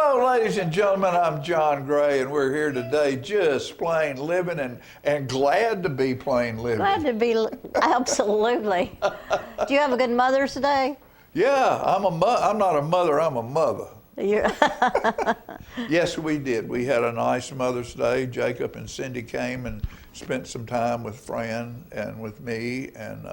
Hello, ladies and gentlemen. I'm John Gray, and we're here today just plain living and glad to be plain living. Glad to be, absolutely. Do you have a good Mother's Day? Yeah, I'm not a mother, I'm a mother. You're Yes, we did. We had a nice Mother's Day. Jacob and Cindy came and spent some time with Fran and with me, and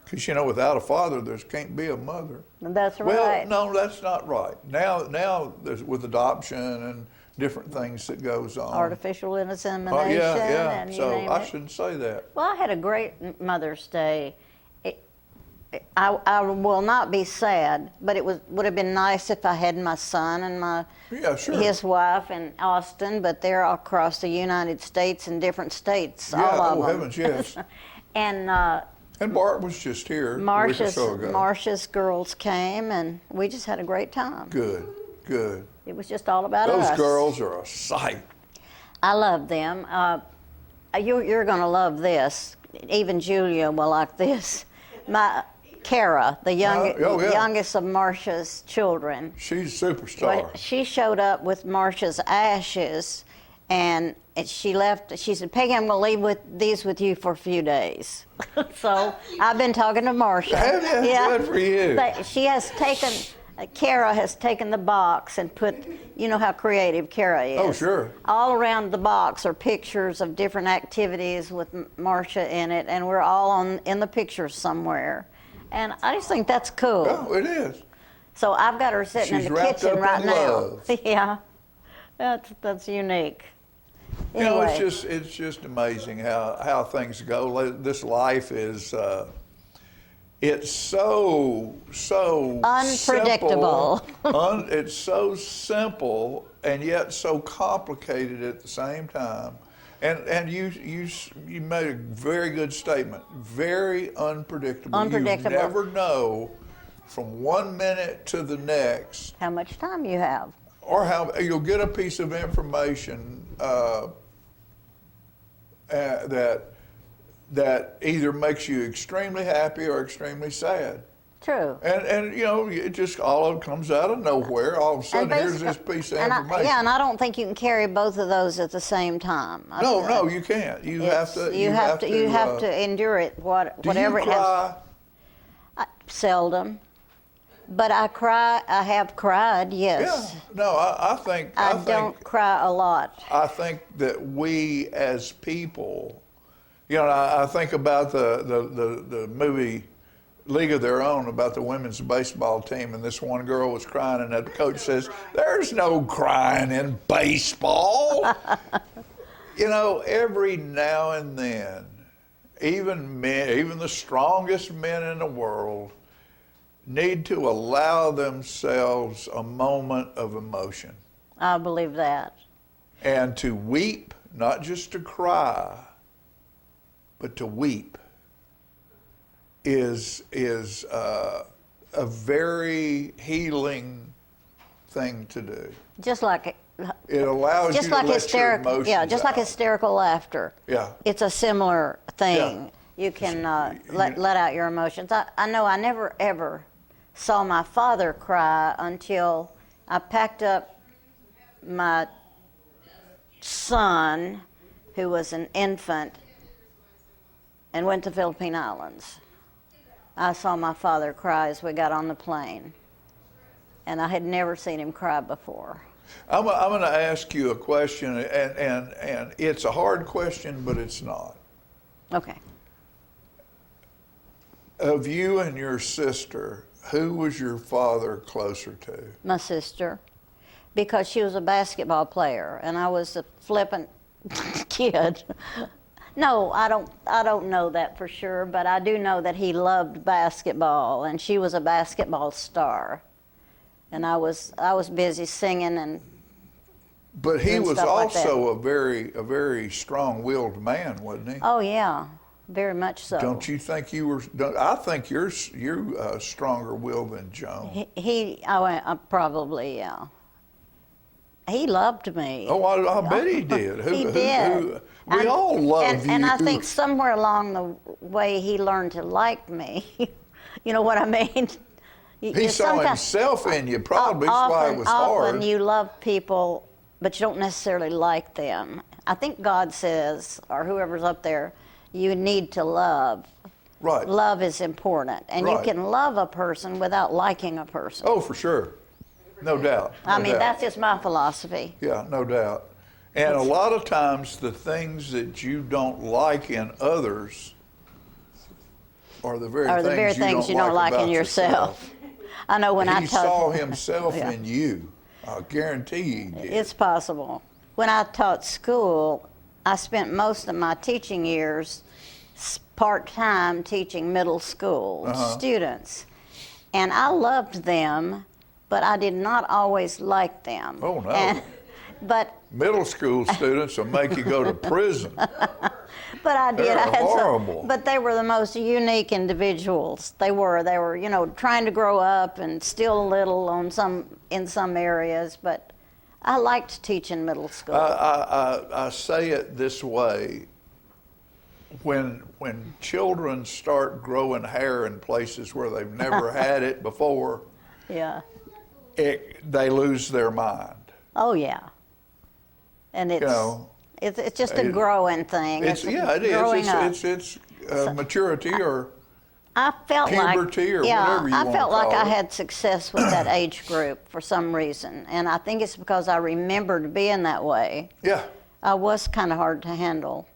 because, you know, without a father, there can't be a mother. That's Well, right. no, that's not right. Now there's with adoption and different things that goes on. Artificial insemination. Oh, yeah. And you So name I it. shouldn't say that. Well, I had a great Mother's Day. I will not be sad, but would have been nice if I had my son and Yeah, sure. his wife in Austin, but they're all across the United States in different states, Yeah, all of oh, them. heavens, yes. And And Bart was just here a week or so ago. Marcia's girls came, and we just had a great time. Good, good. It was just all about Those us. girls are a sight. I love them. You're going to love this. Even Julia will like this. Kara, the youngest of Marcia's children. She's a superstar. She showed up with Marcia's ashes, and she left. She said, "Peggy, I'm going to leave these with you for a few days." So I've been talking to Marcia. Have you? Yeah. Good for you. But she has taken. Kara has taken the box and put, you know how creative Kara is. Oh, sure. All around the box are pictures of different activities with Marcia in it, and we're all in the pictures somewhere. And I just think that's cool. Oh, it is. So I've got her sitting She's in the wrapped kitchen up right in now. love. Yeah, that's unique. You know, Anyway. it's just amazing how things go. This life is, it's so Unpredictable. Simple. It's so simple and yet so complicated at the same time. And you made a very good statement. Very unpredictable. Unpredictable. You never know from 1 minute to the next, How much time you have? or how you'll get a piece of information that either makes you extremely happy or extremely sad. True. And you know, it just all of it comes out of nowhere. All of a sudden, here's this piece of information. And I don't think you can carry both of those at the same time. No, you can't. You have to endure it. Whatever Do you it cry? has. Seldom, but I cry. I have cried. Yes. Yeah. No, I think I don't cry a lot. I think that we as people, you know, I think about the movie League of Their Own about the women's baseball team, and this one girl was crying, and the coach says, "There's no crying in baseball." You know, every now and then, even the strongest men in the world need to allow themselves a moment of emotion. I believe that. And to weep, not just to cry, but to weep is a very healing thing to do. Just like It allows you to let your emotions like out. hysterical laughter. Yeah. It's a similar thing. Yeah. You can let out your emotions. I know I never ever saw my father cry until I packed up my son, who was an infant, and went to Philippine Islands. I saw my father cry as we got on the plane, and I had never seen him cry before. I'm going to ask you a question, and it's a hard question, but it's not. Okay. Of you and your sister, who was your father closer to? My sister, because she was a basketball player and I was a flippant kid. No, I don't know that for sure, but I do know that he loved basketball, and she was a basketball star, and I was busy singing and. But he was stuff like that. also a very strong-willed man, wasn't he? Oh yeah, very much so. Don't you think you were? I think you're stronger-willed than Joan. Probably, yeah. He loved me. Oh, I bet he did. He did. We all love you. And I think somewhere along the way he learned to like me. You know what I mean? He saw himself in you, probably. That's why it was often hard. you love people, but you don't necessarily like them. I think God says, or whoever's up there, you need to love. Right. Love is important, and you Right. can love a person without liking a person. Oh, for sure. No doubt. I No mean, doubt. that's just my philosophy. Yeah, no doubt. And a lot of times the things that you don't like in others are the very, things, you don't like in about yourself. I know when I He taught. saw himself Yeah. in you. I guarantee he did. It's possible. When I taught school, I spent most of my teaching years part-time teaching middle school students. And I loved them, but I did not always like them. Oh, no. But Middle school students will make you go to prison. I did. They're I had horrible. but they were the most unique individuals. They were, you know, trying to grow up and still a little in some areas. But I liked teaching middle school. I say it this way. When children start growing hair in places where they've never had it before, Yeah. they lose their mind. Oh yeah. And it's You know, it's just a growing thing. it is. Growing up. It's maturity or I felt puberty or yeah, whatever you I wanna felt like call I it. had success with that age group for some reason, and I think it's because I remembered being that way. yeah. I was kind of hard to handle.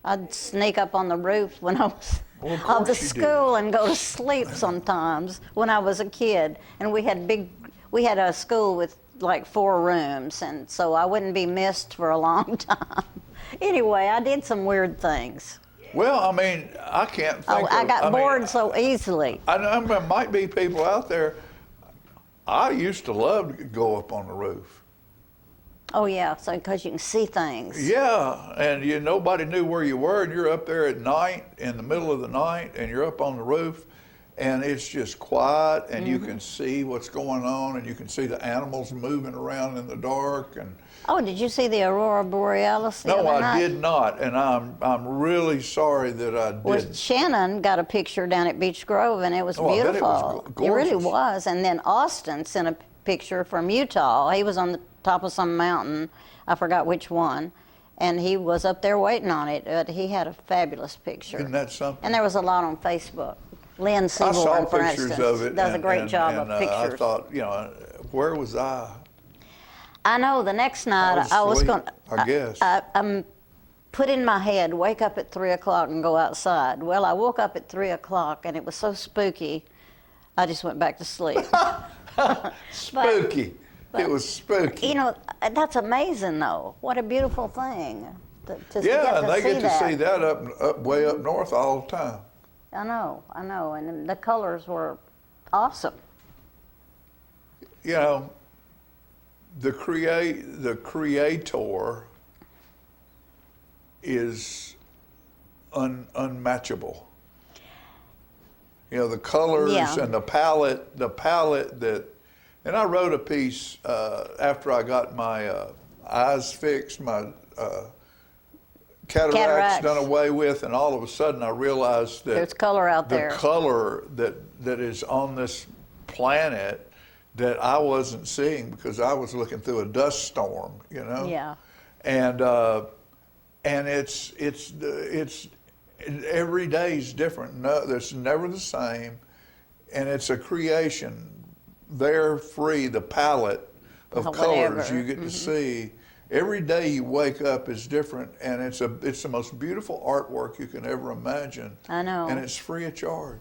I'd sneak up on the roof when I was Well, of of course the you did. school and go to sleep sometimes when I was a kid. And we had a school with like 4 rooms, and so I wouldn't be missed for a long time. Anyway, I did some weird things. Well, I mean, I can't think I of, got mean, bored so easily. I know there might be people out there. I used to love to go up on the roof. Oh yeah, so because you can see things. Yeah, and nobody knew where you were, and you're up there at night, in the middle of the night, and you're up on the roof, and it's just quiet, and you can see what's going on, and you can see the animals moving around in the dark. And Oh, did you see the aurora borealis the no, other I night? did not, and I'm really sorry that I Well, didn't. Shannon got a picture down at Beech Grove, and it was Oh, I bet it beautiful. was It really gorgeous. was. And then Austin sent a picture from Utah. He was on the top of some mountain. I forgot which one. And he was up there waiting on it. But he had a fabulous picture. Isn't that something? And there was a lot on Facebook. Lynn I saw Seaborn, for pictures instance, of it. does a and- great and- job and, of pictures. I thought, where was I? I know the next night I was asleep, going I guess. I'm put in my head, wake up at 3 o'clock and go outside. Well, I woke up at 3 o'clock and it was so spooky, I just went back to sleep. Spooky. It was spooky. You know, that's amazing though. What a beautiful thing to get Yeah, and to they see get to that. see that up way up north all the time. I know, and the colors were awesome. You know, the creator is unmatchable. You know, the colors Yeah. and the palette that, and I wrote a piece after I got my eyes fixed, my cataracts done away with, and all of a sudden I realized that There's color out the there. color that is on this planet that I wasn't seeing because I was looking through a dust storm, Yeah. and it's every day is different. No, it's never the same, and it's a creation. They're free. The palette of Whatever. colors you get to see. Every day you wake up is different, and it's the most beautiful artwork you can ever imagine. I know. And it's free of charge.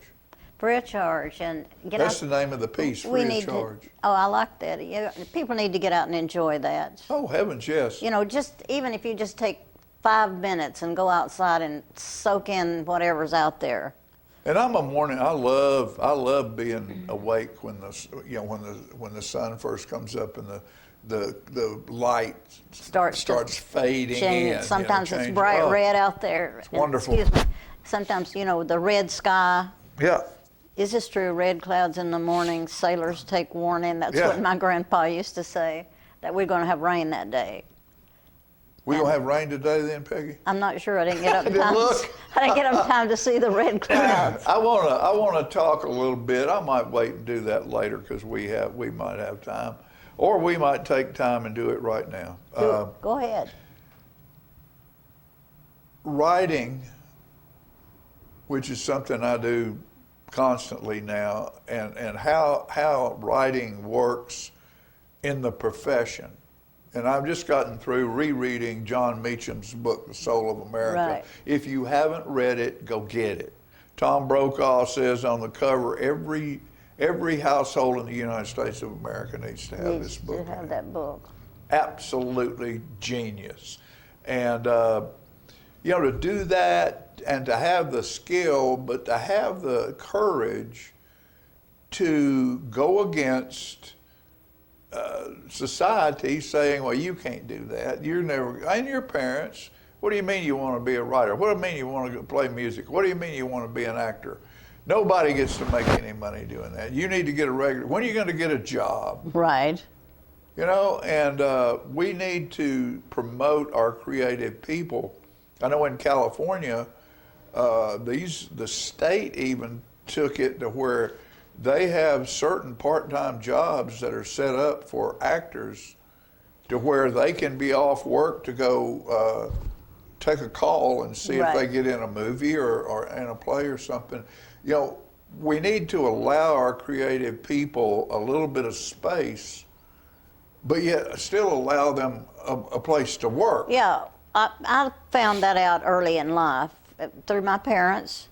Free of charge and get That's out. the name of the piece, free of charge. Oh, I like that. Yeah, people need to get out and enjoy that. Oh heavens, yes. You know, just even if you just take 5 minutes and go outside and soak in whatever's out there. And I'm a morning. I love being awake when when the sun first comes up and the light starts fading in. Sometimes it's changing. bright Oh, red out there. It's wonderful. Excuse me. Sometimes, the red sky. Yeah. Is this true? Red clouds in the morning, sailors take warning. That's Yeah. what my grandpa used to say, that we're going to have rain that day. We gonna have rain today then, Peggy? I'm not sure. I didn't get up in didn't time. look. I didn't get up in time to see the red clouds. I wanna talk a little bit. I might wait and do that later because we might have time, or we might take time and do it right now. Go ahead. Writing, which is something I do constantly now, and how writing works in the profession. And I've just gotten through rereading John Meacham's book, The Soul of America. Right. If you haven't read it, go get it. Tom Brokaw says on the cover, every household in the United States of America needs to have this book. To have that book. Absolutely genius. And, to do that and to have the skill, but to have the courage to go against society saying, well, you can't do that. You're never, and your parents, what do you mean you want to be a writer? What do you mean you want to play music? What do you mean you want to be an actor? Nobody gets to make any money doing that. You need to get a regular, when are you going to get a job? Right. And we need to promote our creative people. I know in California, the state even took it to where they have certain part-time jobs that are set up for actors to where they can be off work to go take a call and see if they get in a movie or in a play or something. We need to allow our creative people a little bit of space, but yet still allow them a place to work. Yeah, I found that out early in life through my parents.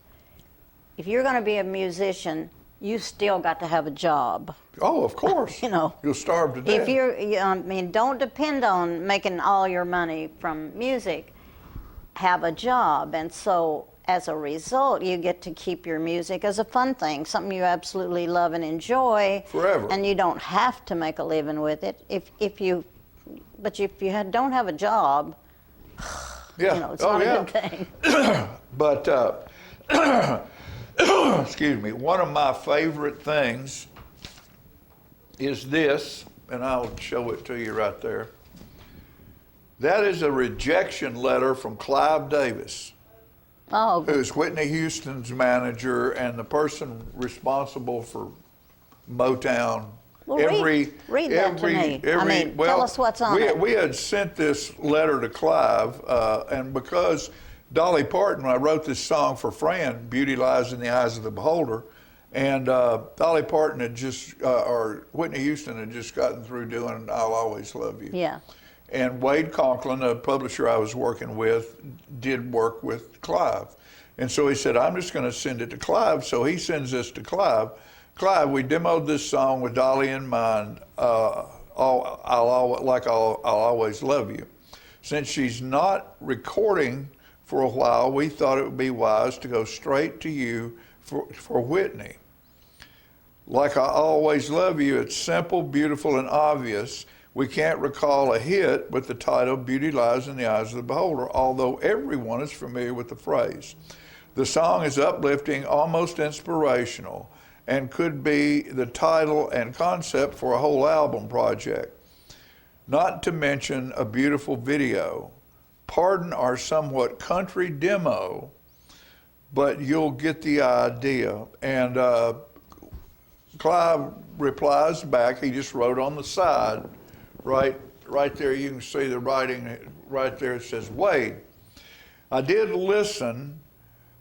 If you're going to be a musician, you still got to have a job. Oh, of course. You'll starve to death. If don't depend on making all your money from music. Have a job, and so as a result, you get to keep your music as a fun thing, something you absolutely love and enjoy forever. And you don't have to make a living with it. If you don't have a job, it's not a good thing. But excuse me, one of my favorite things is this, and I'll show it to you right there. That is a rejection letter from Clive Davis, who's Whitney Houston's manager and the person responsible for Motown. Well, read that to me. Tell us what's on it. We had sent this letter to Clive, and because Dolly Parton, I wrote this song for Fran, Beauty Lies in the Eyes of the Beholder, and Dolly Parton had or Whitney Houston had just gotten through doing I'll Always Love You. Yeah. And Wade Conklin, a publisher I was working with, did work with Clive. And so he said, I'm just going to send it to Clive. So he sends this to Clive. Clive, we demoed this song with Dolly in mind, I'll Always Love You. Since she's not recording for a while, we thought it would be wise to go straight to you for Whitney. Like I Always Love You, it's simple, beautiful, and obvious. We can't recall a hit with the title Beauty Lies in the Eyes of the Beholder, although everyone is familiar with the phrase. The song is uplifting, almost inspirational, and could be the title and concept for a whole album project. Not to mention a beautiful video. Pardon our somewhat country demo, but you'll get the idea. And Clive replies back, he just wrote on the side, right there, you can see the writing right there. It says, Wade, I did listen,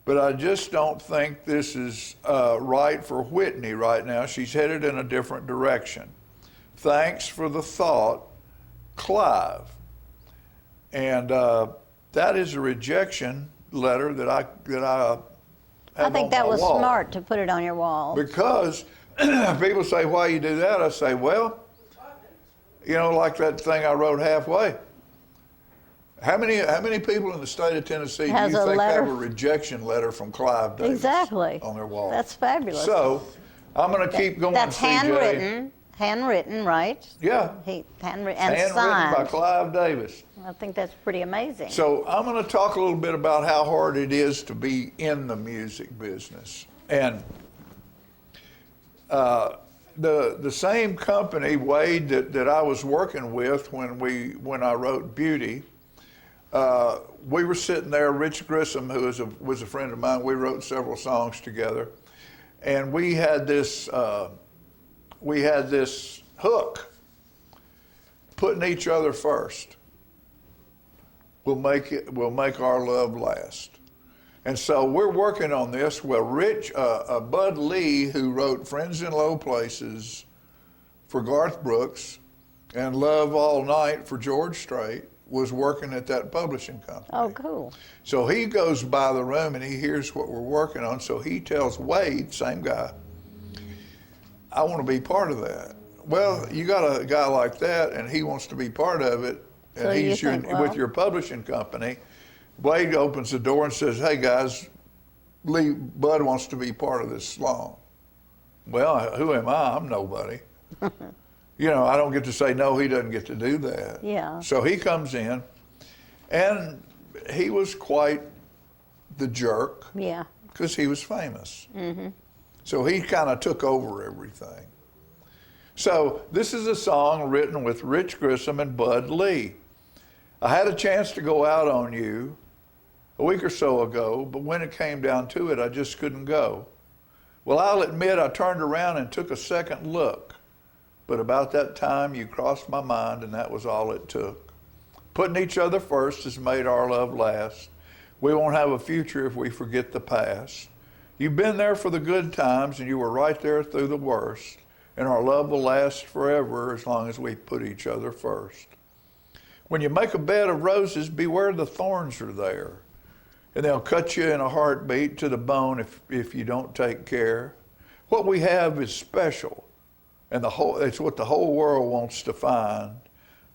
but I just don't think this is right for Whitney right now. She's headed in a different direction. Thanks for the thought, Clive. And that is a rejection letter that I have I think on that my was wall. smart to put it on your wall. Because people say, why you do that? I say, well, like that thing I wrote halfway. How many people in the state of Tennessee do you think have a rejection letter from Clive Davis exactly on their wall? That's fabulous. So I'm going to keep going. That's CJ. handwritten, right? Yeah. Handwritten and Handwritten signed by Clive Davis. I think that's pretty amazing. So I'm going to talk a little bit about how hard it is to be in the music business. And the same company, Wade, that I was working with when I wrote Beauty, we were sitting there. Rich Grissom, who was a friend of mine, we wrote several songs together, and we had this hook: putting each other first will make our love last. And so we're working on this. Well, Bud Lee, who wrote Friends in Low Places for Garth Brooks and Love All Night for George Strait, was working at that publishing company. Oh, cool. So he goes by the room and he hears what we're working on. So he tells Wade, same guy, I want to be part of that. Well, you got a guy like that and he wants to be part of it, and So he's with your publishing company. Wade opens the door and says, hey guys, Bud wants to be part of this song. Well, who am I? I'm nobody. I don't get to say no, he doesn't get to do that. Yeah. So he comes in, and he was quite the jerk. Yeah. Because he was famous. Mm-hmm. So he kind of took over everything. So this is a song written with Rich Grissom and Bud Lee. I had a chance to go out on you a week or so ago, but when it came down to it, I just couldn't go. Well, I'll admit I turned around and took a second look, but about that time you crossed my mind, and that was all it took. Putting each other first has made our love last. We won't have a future if we forget the past. You've been there for the good times, and you were right there through the worst, and our love will last forever as long as we put each other first. When you make a bed of roses, beware the thorns are there, and they'll cut you in a heartbeat to the bone if you don't take care. What we have is special, and it's what the whole world wants to find.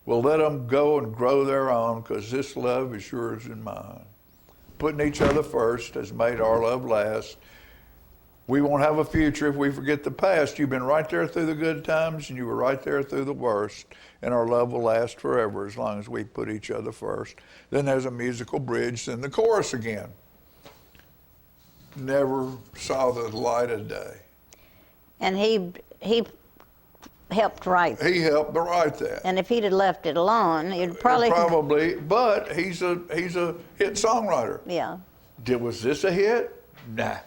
We'll let them go and grow their own, because this love is yours and mine. Putting each other first has made our love last. We won't have a future if we forget the past. You've been right there through the good times, and you were right there through the worst, and our love will last forever as long as we put each other first. Then there's a musical bridge, then the chorus again. Never saw the light of day. And he helped write. He helped to write that. And if he'd have left it alone, it'd probably. But he's a hit songwriter. Yeah. Was this a hit? Nah.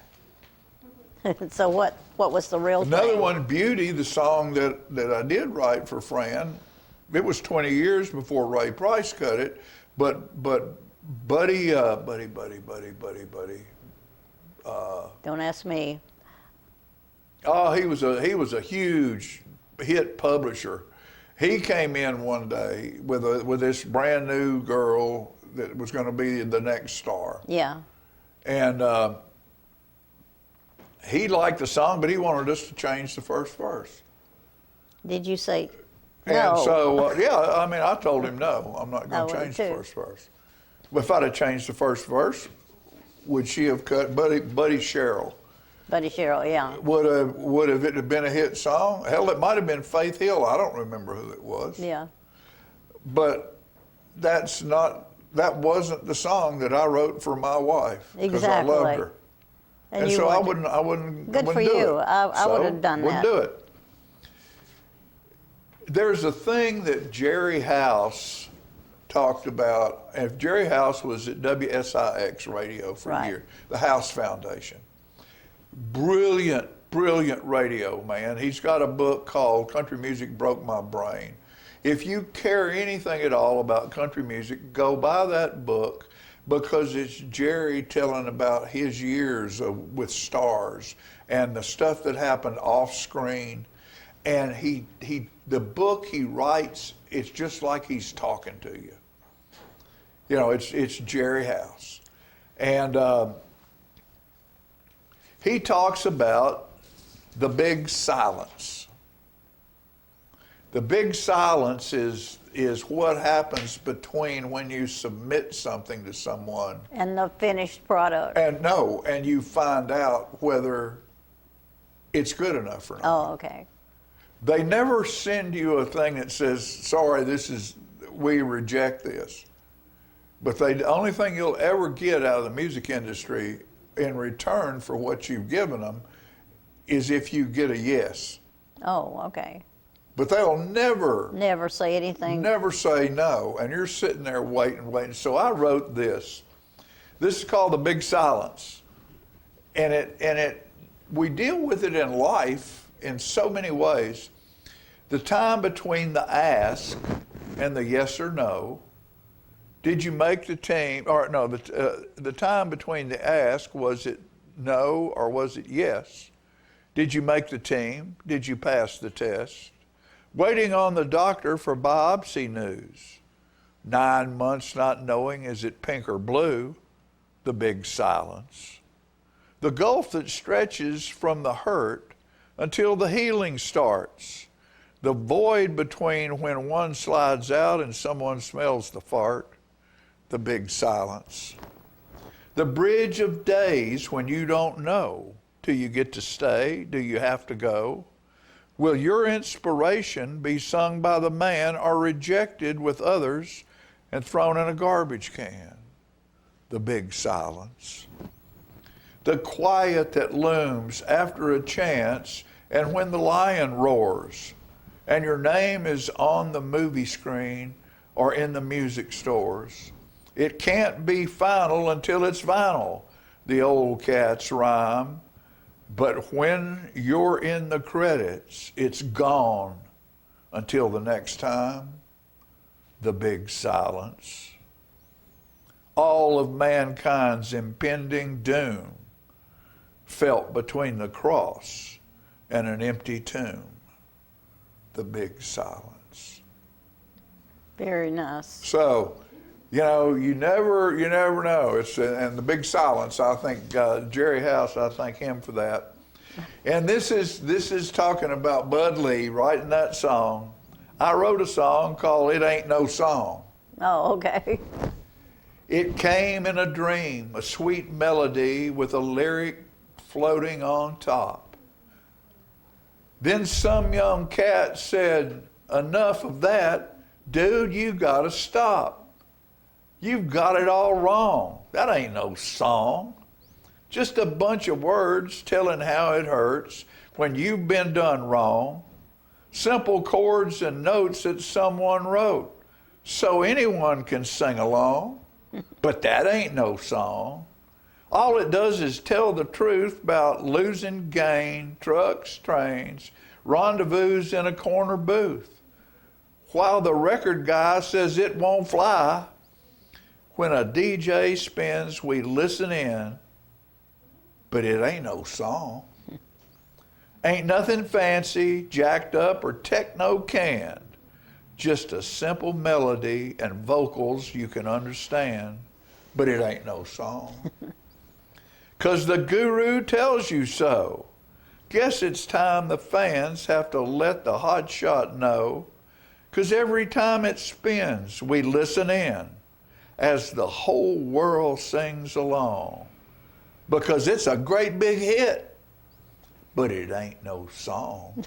So what was the real Another thing? one, Beauty, the song that I did write for Fran, it was 20 years before Ray Price cut it, but Buddy. Don't ask me. Oh, he was a huge hit publisher. He came in one day with this brand new girl that was going to be the next star. Yeah. And he liked the song, but he wanted us to change the first verse. Did you say And no? so, I told him no, I'm not going to change the first verse. If I'd have changed the first verse, would she have cut Buddy Cheryl? Buddy Cheryl, yeah. Would have it been a hit song? Hell, it might have been Faith Hill. I don't remember who it was. Yeah. But that wasn't the song that I wrote for my wife. Because I Exactly. loved her. And so I wouldn't Good for do you. it. I would have done wouldn't that. do it. There's a thing that Jerry House talked about. And Jerry House was at WSIX radio for a year, the House Foundation. Brilliant radio man. He's got a book called Country Music Broke My Brain. If you care anything at all about country music, go buy that book, because it's Jerry telling about his years with stars and the stuff that happened off screen. And the book he writes, it's just like he's talking to you. It's Jerry House. And he talks about the big silence. The big silence is what happens between when you submit something to someone And the finished product. and you find out whether it's good enough or not. Oh, okay. They never send you a thing that says, sorry, we reject this. But the only thing you'll ever get out of the music industry in return for what you've given them is if you get a yes. Oh, okay. but they'll never Never say anything. never say no. And you're sitting there waiting. So I wrote this. This is called The Big Silence. And we deal with it in life in so many ways. The time between the ask and the yes or no. Did you make the team? Or no, the time between the ask, was it no or was it yes? Did you make the team? Did you pass the test? Waiting on the doctor for biopsy news. 9 months not knowing, is it pink or blue? The big silence. The gulf that stretches from the hurt until the healing starts. The void between when one slides out and someone smells the fart. The big silence. The bridge of days when you don't know. Do you get to stay? Do you have to go? Will your inspiration be sung by the man or rejected with others and thrown in a garbage can? The big silence. The quiet that looms after a chance and when the lion roars and your name is on the movie screen or in the music stores. It can't be final until it's vinyl, the old cats rhyme. But when you're in the credits, it's gone until the next time. The big silence. All of mankind's impending doom felt between the cross and an empty tomb. The big silence. Very nice. So, you never know. And the big silence. I think Jerry House. I thank him for that. And this is talking about Bud Lee writing that song. I wrote a song called "It Ain't No Song." Oh, okay. It came in a dream, a sweet melody with a lyric floating on top. Then some young cat said, "Enough of that, dude. You gotta stop. You've got it all wrong. That ain't no song. Just a bunch of words telling how it hurts when you've been done wrong. Simple chords and notes that someone wrote, so anyone can sing along. But that ain't no song. All it does is tell the truth about losing gain, trucks, trains, rendezvous in a corner booth. While the record guy says it won't fly, when a DJ spins, we listen in, but it ain't no song. Ain't nothing fancy, jacked up, or techno canned. Just a simple melody and vocals you can understand, but it ain't no song. 'Cause the guru tells you so. Guess it's time the fans have to let the hot shot know. 'Cause every time it spins, we listen in as the whole world sings along. Because it's a great big hit, but it ain't no song.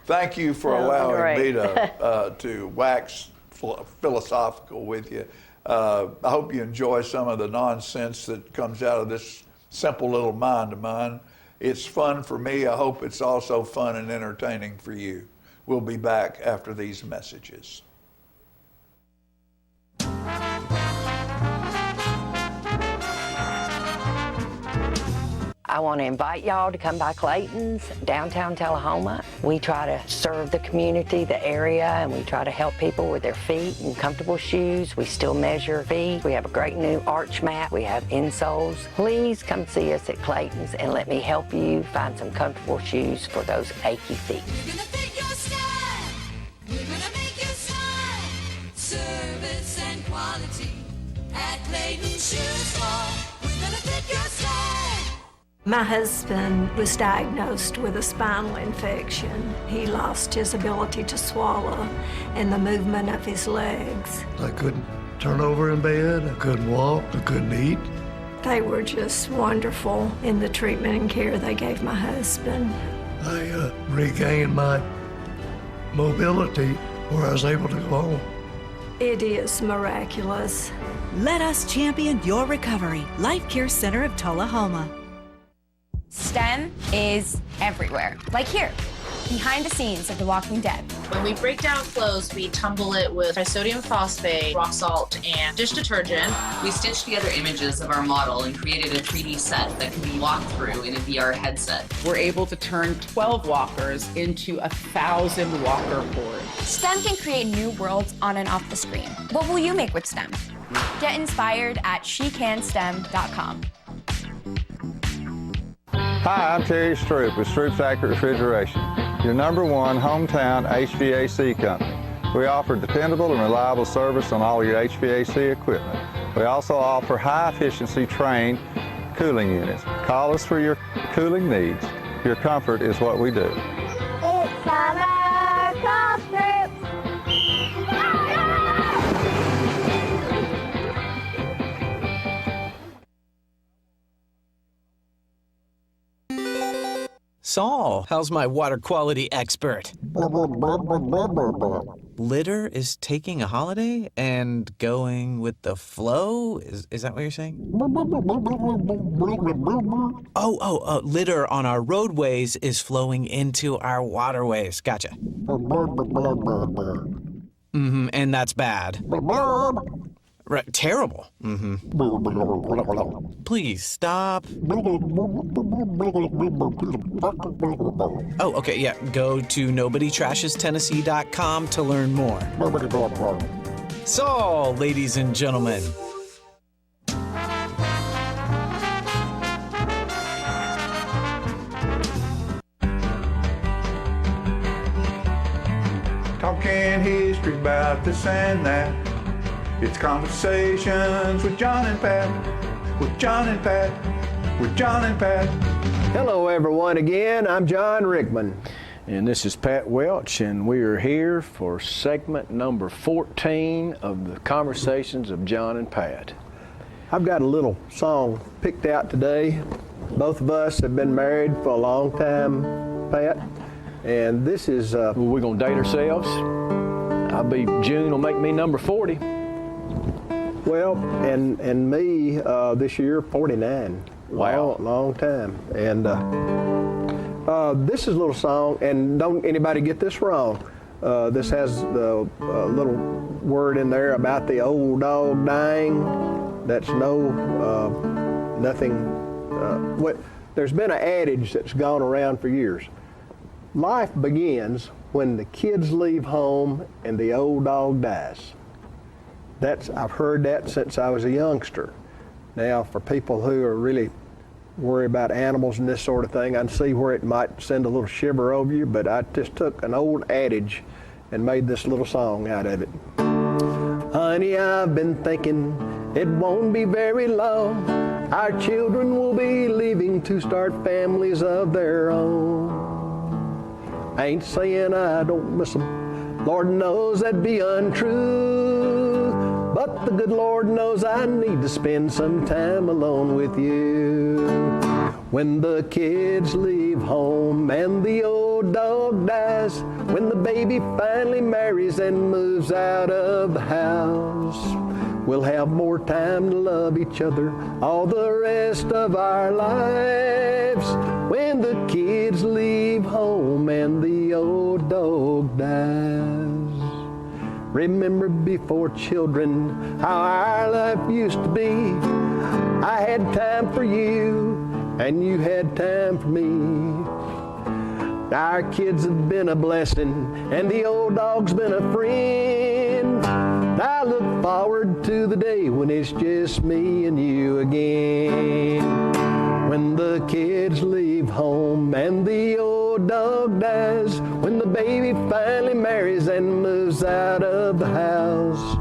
Thank you for allowing me to wax philosophical with you. I hope you enjoy some of the nonsense that comes out of this simple little mind of mine. It's fun for me. I hope it's also fun and entertaining for you. We'll be back after these messages. I want to invite y'all to come by Clayton's, downtown Tullahoma. We try to serve the community, the area, and we try to help people with their feet and comfortable shoes. We still measure feet. We have a great new arch mat. We have insoles. Please come see us at Clayton's and let me help you find some comfortable shoes for those achy feet. We're gonna fit your style. We're gonna make you smile. Service and quality at Clayton's Shoe Store. We're gonna fit your style. My husband was diagnosed with a spinal infection. He lost his ability to swallow and the movement of his legs. I couldn't turn over in bed, I couldn't walk, I couldn't eat. They were just wonderful in the treatment and care they gave my husband. I regained my mobility where I was able to go home. It is miraculous. Let us champion your recovery. Life Care Center of Tullahoma. STEM is everywhere. Like here, behind the scenes of The Walking Dead. When we break down clothes, we tumble it with trisodium phosphate, rock salt, and dish detergent. We stitched together images of our model and created a 3D set that can be walked through in a VR headset. We're able to turn 12 walkers into 1,000 walker hordes. STEM can create new worlds on and off the screen. What will you make with STEM? Get inspired at SheCanSTEM.com. Hi, I'm Terry Stroop with Stroop's Accurate Refrigeration, your #1 hometown HVAC company. We offer dependable and reliable service on all your HVAC equipment. We also offer high-efficiency trained cooling units. Call us for your cooling needs. Your comfort is what we do. It's summer cough strips. Saul, how's my water quality expert? Litter is taking a holiday and going with the flow? Is that what you're saying? Litter on our roadways is flowing into our waterways. Gotcha. And that's bad. Right, terrible. Please stop. Oh, okay, yeah. Go to NobodyTrashesTennessee.com to learn more. So, ladies and gentlemen. Talking history about this and that. It's conversations with John and Pat, with John and Pat, with John and Pat. Hello everyone again, I'm John Rickman. And this is Pat Welch, and we are here for segment number 14 of the Conversations of John and Pat. I've got a little song picked out today. Both of us have been married for a long time, Pat. And this is, we're gonna date ourselves. June will make me number 40. Well, and me this year, 49. Wow. Long time. And this is a little song, and don't anybody get this wrong. This has the little word in there about the old dog dying. That's nothing. There's been an adage that's gone around for years. Life begins when the kids leave home and the old dog dies. I've heard that since I was a youngster. Now, for people who are really worried about animals and this sort of thing, I can see where it might send a little shiver over you, but I just took an old adage and made this little song out of it. Honey, I've been thinking it won't be very long. Our children will be leaving to start families of their own. I ain't saying I don't miss them. Lord knows that'd be untrue. But the good Lord knows I need to spend some time alone with you. When the kids leave home and the old dog dies, when the baby finally marries and moves out of the house, we'll have more time to love each other all the rest of our lives. When the kids leave home and the old dog dies. Remember before children how our life used to be. I had time for you and you had time for me. Our kids have been a blessing and the old dog's been a friend. I look forward to the day when it's just me and you again. When the kids leave home and the old dog dies, when the baby finally marries and moves out of the house,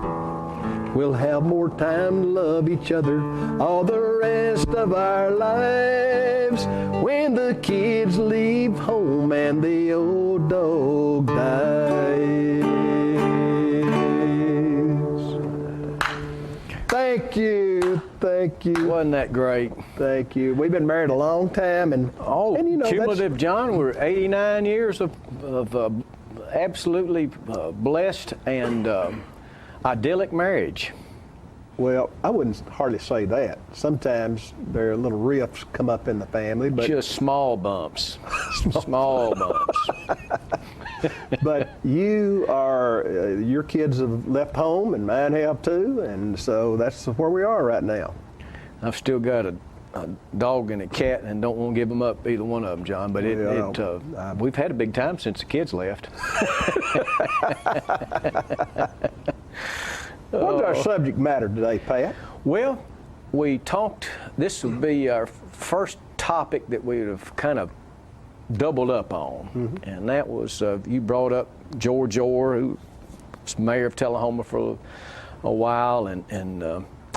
we'll have more time to love each other all the rest of our lives. When the kids leave home and the old dog dies. Thank you. Thank you. Wasn't that great? Thank you. We've been married a long time, and you know, cumulative, John, we're 89 years of absolutely blessed and idyllic marriage. Well, I wouldn't hardly say that. Sometimes there are little rifts come up in the family, but just small bumps. Small bumps. But you are, your kids have left home, and mine have too, and so that's where we are right now. I've still got a dog and a cat, and don't want to give them up, either one of them, John. But we've had a big time since the kids left. What's our subject matter today, Pat? Well, we talked, this would be our first topic that we would have kind of doubled up on, and that was, you brought up George Orr, who was mayor of Tullahoma for a while, and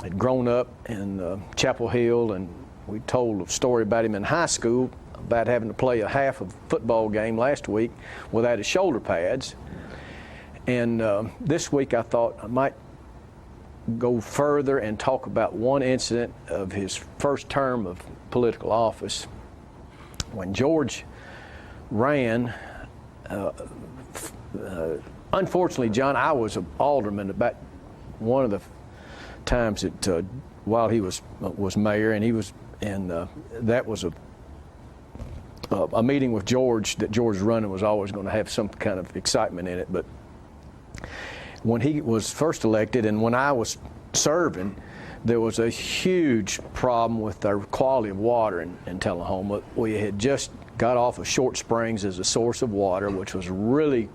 had grown up in Chapel Hill, and we told a story about him in high school, about having to play a half of a football game last week without his shoulder pads. And this week I thought I might go further and talk about one incident of his first term of political office. When George ran, unfortunately, John, I was an alderman about one of the times that while he was mayor, and that was a meeting with George that George running was always going to have some kind of excitement in it. But when he was first elected and when I was serving, there was a huge problem with our quality of water in Tullahoma. We had just got off of Short Springs as a source of water, which was really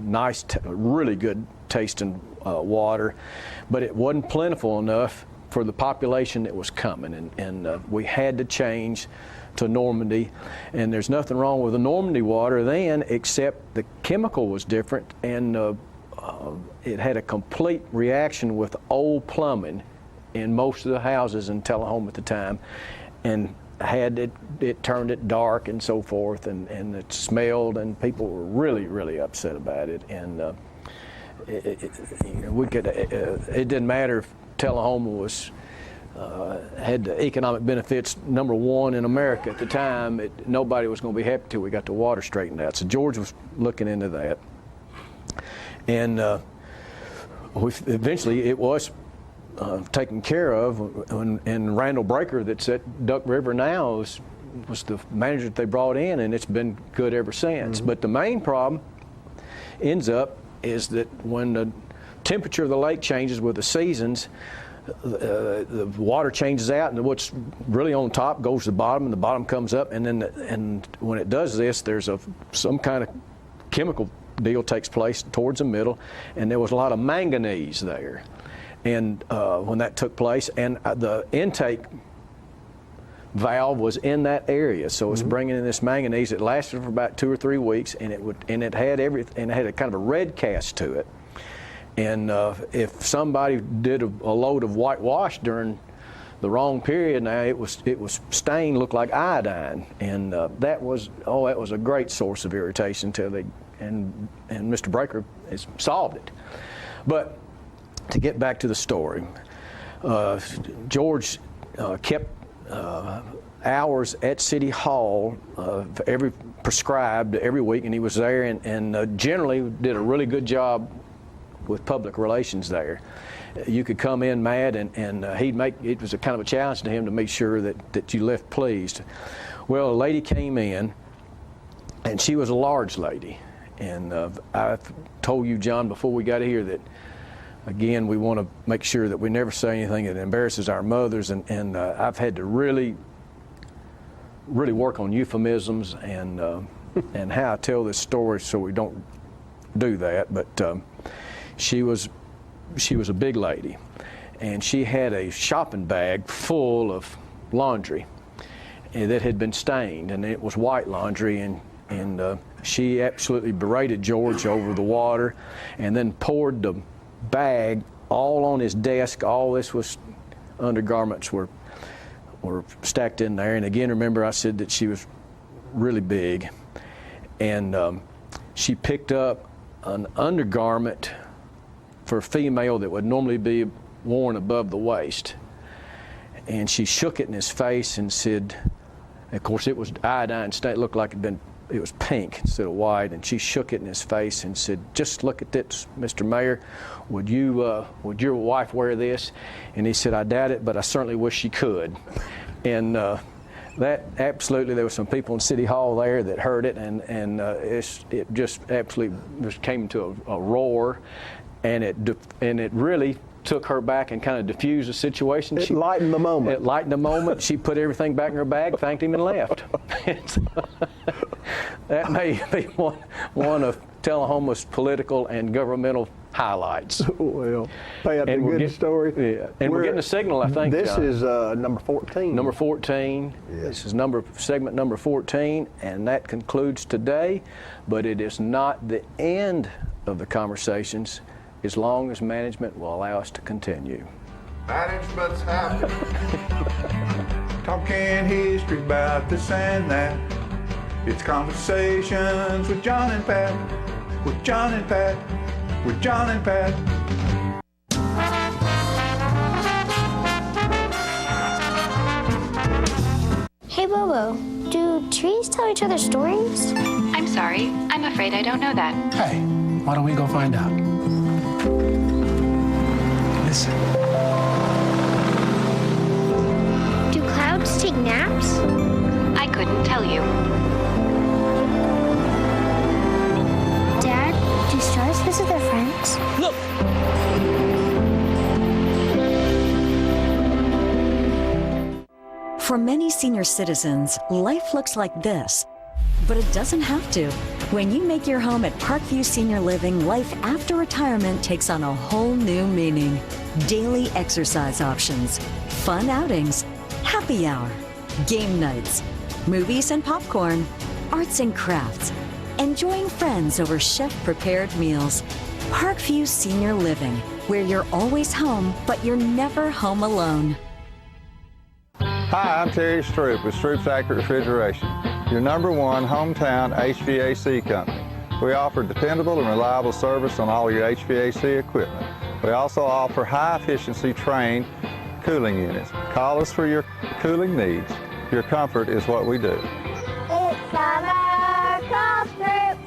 nice, really good tasting water, but it wasn't plentiful enough for the population that was coming, and we had to change to Normandy. And there's nothing wrong with the Normandy water then, except the chemical was different, and it had a complete reaction with old plumbing in most of the houses in Tullahoma at the time, and it turned it dark and so forth, and it smelled, and people were really, really upset about it. And it didn't matter if Tullahoma was had the economic benefits #1 in America at the time. Nobody was going to be happy till we got the water straightened out. So George was looking into that, and eventually it was taken care of. And Randall Breaker, that's at Duck River now, was the manager that they brought in, and it's been good ever since. But the main problem ends up is that when the temperature of the lake changes with the seasons, the water changes out, and what's really on top goes to the bottom, and the bottom comes up, and when it does this, there's some kind of chemical deal takes place towards the middle, and there was a lot of manganese there. And when that took place, and the intake valve was in that area, so it's bringing in this manganese. It lasted for about 2 or 3 weeks, and it had everything. It had a kind of a red cast to it. And if somebody did a load of whitewash during the wrong period, now it was stained, looked like iodine, and that was a great source of irritation till and Mr. Breaker has solved it. But to get back to the story, George kept hours at City Hall prescribed every week, and he was there, and generally did a really good job with public relations there. You could come in mad, and it was a kind of a challenge to him to make sure that you left pleased. Well, a lady came in, and she was a large lady, and I told you, John, before we got here that, again, we want to make sure that we never say anything that embarrasses our mothers, and I've had to really work on euphemisms and how I tell this story so we don't do that. But she was a big lady, and she had a shopping bag full of laundry that had been stained, and it was white laundry, and she absolutely berated George over the water, and then poured the bag all on his desk. All this was undergarments were stacked in there. And again, remember I said that she was really big, and she picked up an undergarment for a female that would normally be worn above the waist, and she shook it in his face and said, of course it was iodine stain, it looked like it was pink instead of white, and she shook it in his face and said, "Just look at this, Mr. Mayor. Would your wife wear this?" And he said, "I doubt it, but I certainly wish she could." And That absolutely, there were some people in City Hall there that heard it, and it just absolutely just came to a roar, and it really took her back and kind of diffused the situation. It lightened the moment. It lightened the moment. She put everything back in her bag, thanked him, and left. That may be one of Tullahoma's political and governmental highlights. Well, Pat, a good story. Yeah, and we're getting a signal, I think. This John. is number 14. Number 14. Yeah. This is segment number 14, and that concludes today. But it is not the end of the conversations, as long as management will allow us to continue. Management's happy. Talking history about this and that. It's conversations with John and Pat. With John and Pat. With John and Pat. Hey Bobo, do trees tell each other stories? I'm sorry, I'm afraid I don't know that. Hey, why don't we go find out? Listen. Do clouds take naps? I couldn't tell you. Dad, do stars visit their friends? Look! For many senior citizens, life looks like this, but it doesn't have to. When you make your home at Parkview Senior Living, life after retirement takes on a whole new meaning. Daily exercise options, fun outings, happy hour, game nights, movies and popcorn, arts and crafts, enjoying friends over chef-prepared meals. Parkview Senior Living, where you're always home, but you're never home alone. Hi, I'm Terry Stroop with Stroop's Accurate Refrigeration, your #1 hometown HVAC company. We offer dependable and reliable service on all your HVAC equipment. We also offer high-efficiency trained cooling units. Call us for your cooling needs. Your comfort is what we do. It's summer craft group.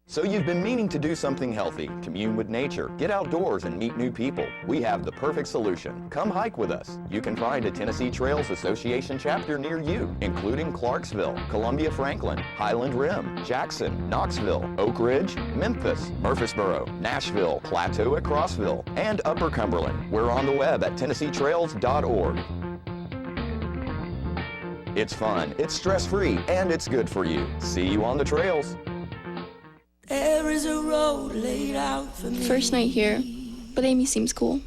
So you've been meaning to do something healthy, commune with nature, get outdoors and meet new people. We have the perfect solution. Come hike with us. You can find a Tennessee Trails Association chapter near you, including Clarksville, Columbia Franklin, Highland Rim, Jackson, Knoxville, Oak Ridge, Memphis, Murfreesboro, Nashville, Plateau at Crossville, and Upper Cumberland. We're on the web at TennesseeTrails.org. It's fun, it's stress-free, and it's good for you. See you on the trails. There is a road laid out for me. First night here, but Amy seems cool.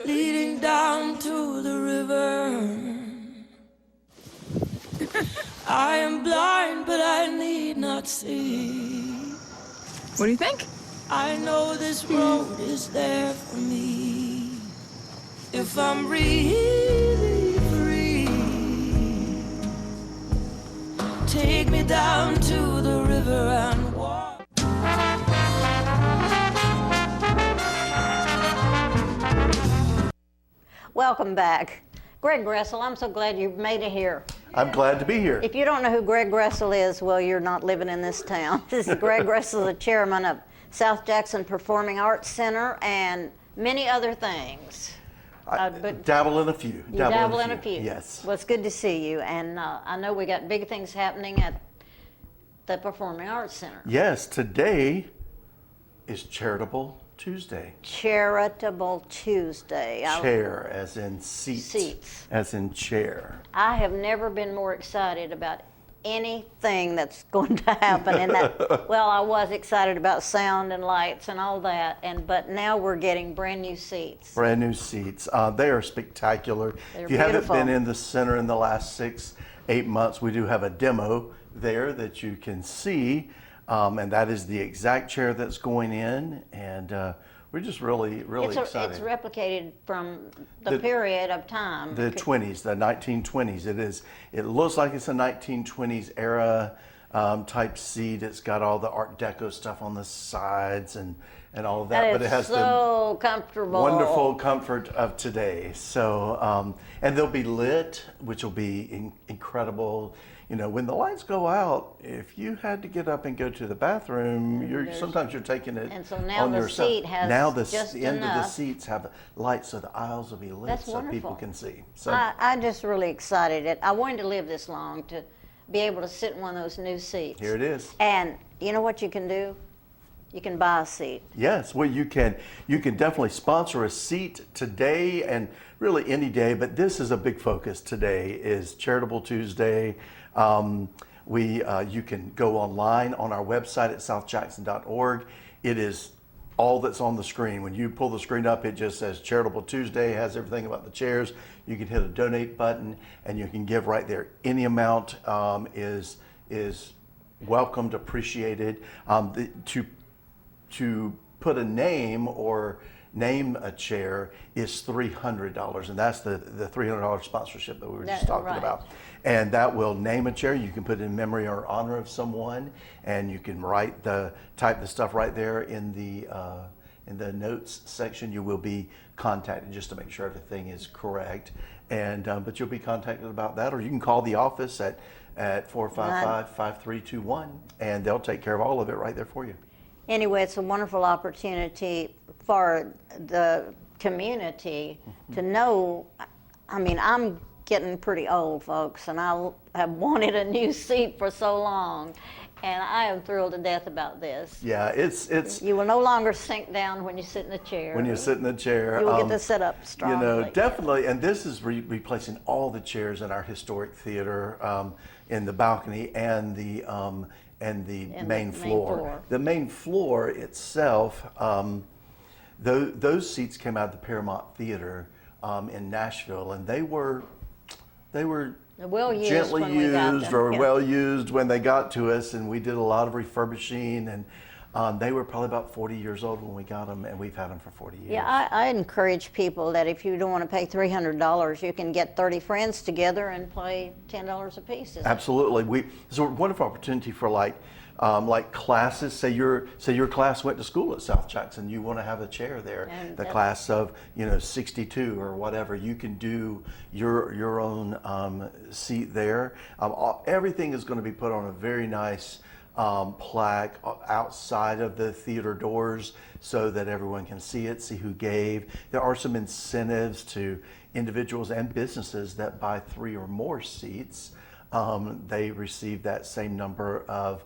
Leading down to the river. I am blind, but I need not see. What do you think? I know this road is there for me. If I'm really free, take me down to the river and walk. Welcome back. Greg Gressel, I'm so glad you made it here. I'm glad to be here. If you don't know who Greg Gressel is, well, you're not living in this town. This is Greg Gressel, the chairman of South Jackson Performing Arts Center and many other things. But dabble in a few. You dabble in a few. Yes. Well, it's good to see you. And I know we got big things happening at the Performing Arts Center. Yes, today is Charitable Tuesday. Charitable Tuesday. Chair as in seat. Seats. As in chair. I have never been more excited about anything that's going to happen. And that, well, I was excited about sound and lights and all that, but now we're getting brand new seats. Brand new seats. They are spectacular. They're if you beautiful. haven't been in the center in the last 6-8 months, we do have a demo there that you can see. And that is the exact chair that's going in, and we're just really excited. It's replicated from the period of time. The 20s, the 1920s. It looks like it's a 1920s era type seat. It's got all the Art Deco stuff on the sides and all of that. And But it has so the comfortable. wonderful comfort of today. So, and they'll be lit, which will be incredible. You know, when the lights go out, if you had to get up and go to the bathroom, sometimes you're taking it And so now on the yourself. seat has now the just end of the enough. seats have lights, so the aisles will be lit, That's so wonderful. people can see. So I'm just really excited. I wanted to live this long to be able to sit in one of those new seats. here it is. And you know what you can do? You can buy a seat. Yes, well, you can definitely sponsor a seat today and really any day, but this is a big focus today is Charitable Tuesday. You can go online on our website at southjackson.org. It is all that's on the screen. When you pull the screen up, it just says Charitable Tuesday, has everything about the chairs. You can hit a donate button and you can give right there. Any amount is welcomed, appreciated. To put a name or name a chair is $300, and that's the $300 sponsorship that we were just talking about. And that will name a chair. You can put it in memory or honor of someone, and you can type the stuff right there in the notes section. You will be contacted just to make sure everything is correct, and but you'll be contacted about that, or you can call the office at 455-5321, and they'll take care of all of it right there for you. Anyway, it's a wonderful opportunity for the community to know. I mean, I'm getting pretty old, folks, and I have wanted a new seat for so long, and I am thrilled to death about this. Yeah, it's. You will no longer sink down when you sit in the chair. When you sit in the chair, you will get to sit up strongly. You know, definitely, and this is replacing all the chairs in our historic theater in the balcony and the main floor. The main floor itself, those seats came out of the Paramount Theater in Nashville, and they were well used gently when we got used them. or Yeah. well used when they got to us, and we did a lot of refurbishing, and they were probably about 40 years old when we got them, and we've had them for 40 years. Yeah, I encourage people that if you don't want to pay $300, you can get 30 friends together and play $10 a piece. Absolutely. It's a wonderful opportunity for like classes. Say your class went to school at South Jackson. You want to have a chair there. And the class of 62 or whatever. You can do your own seat there. Everything is going to be put on a very nice plaque outside of the theater doors so that everyone can see it, see who gave. There are some incentives to individuals and businesses that buy 3 or more seats. They receive that same number of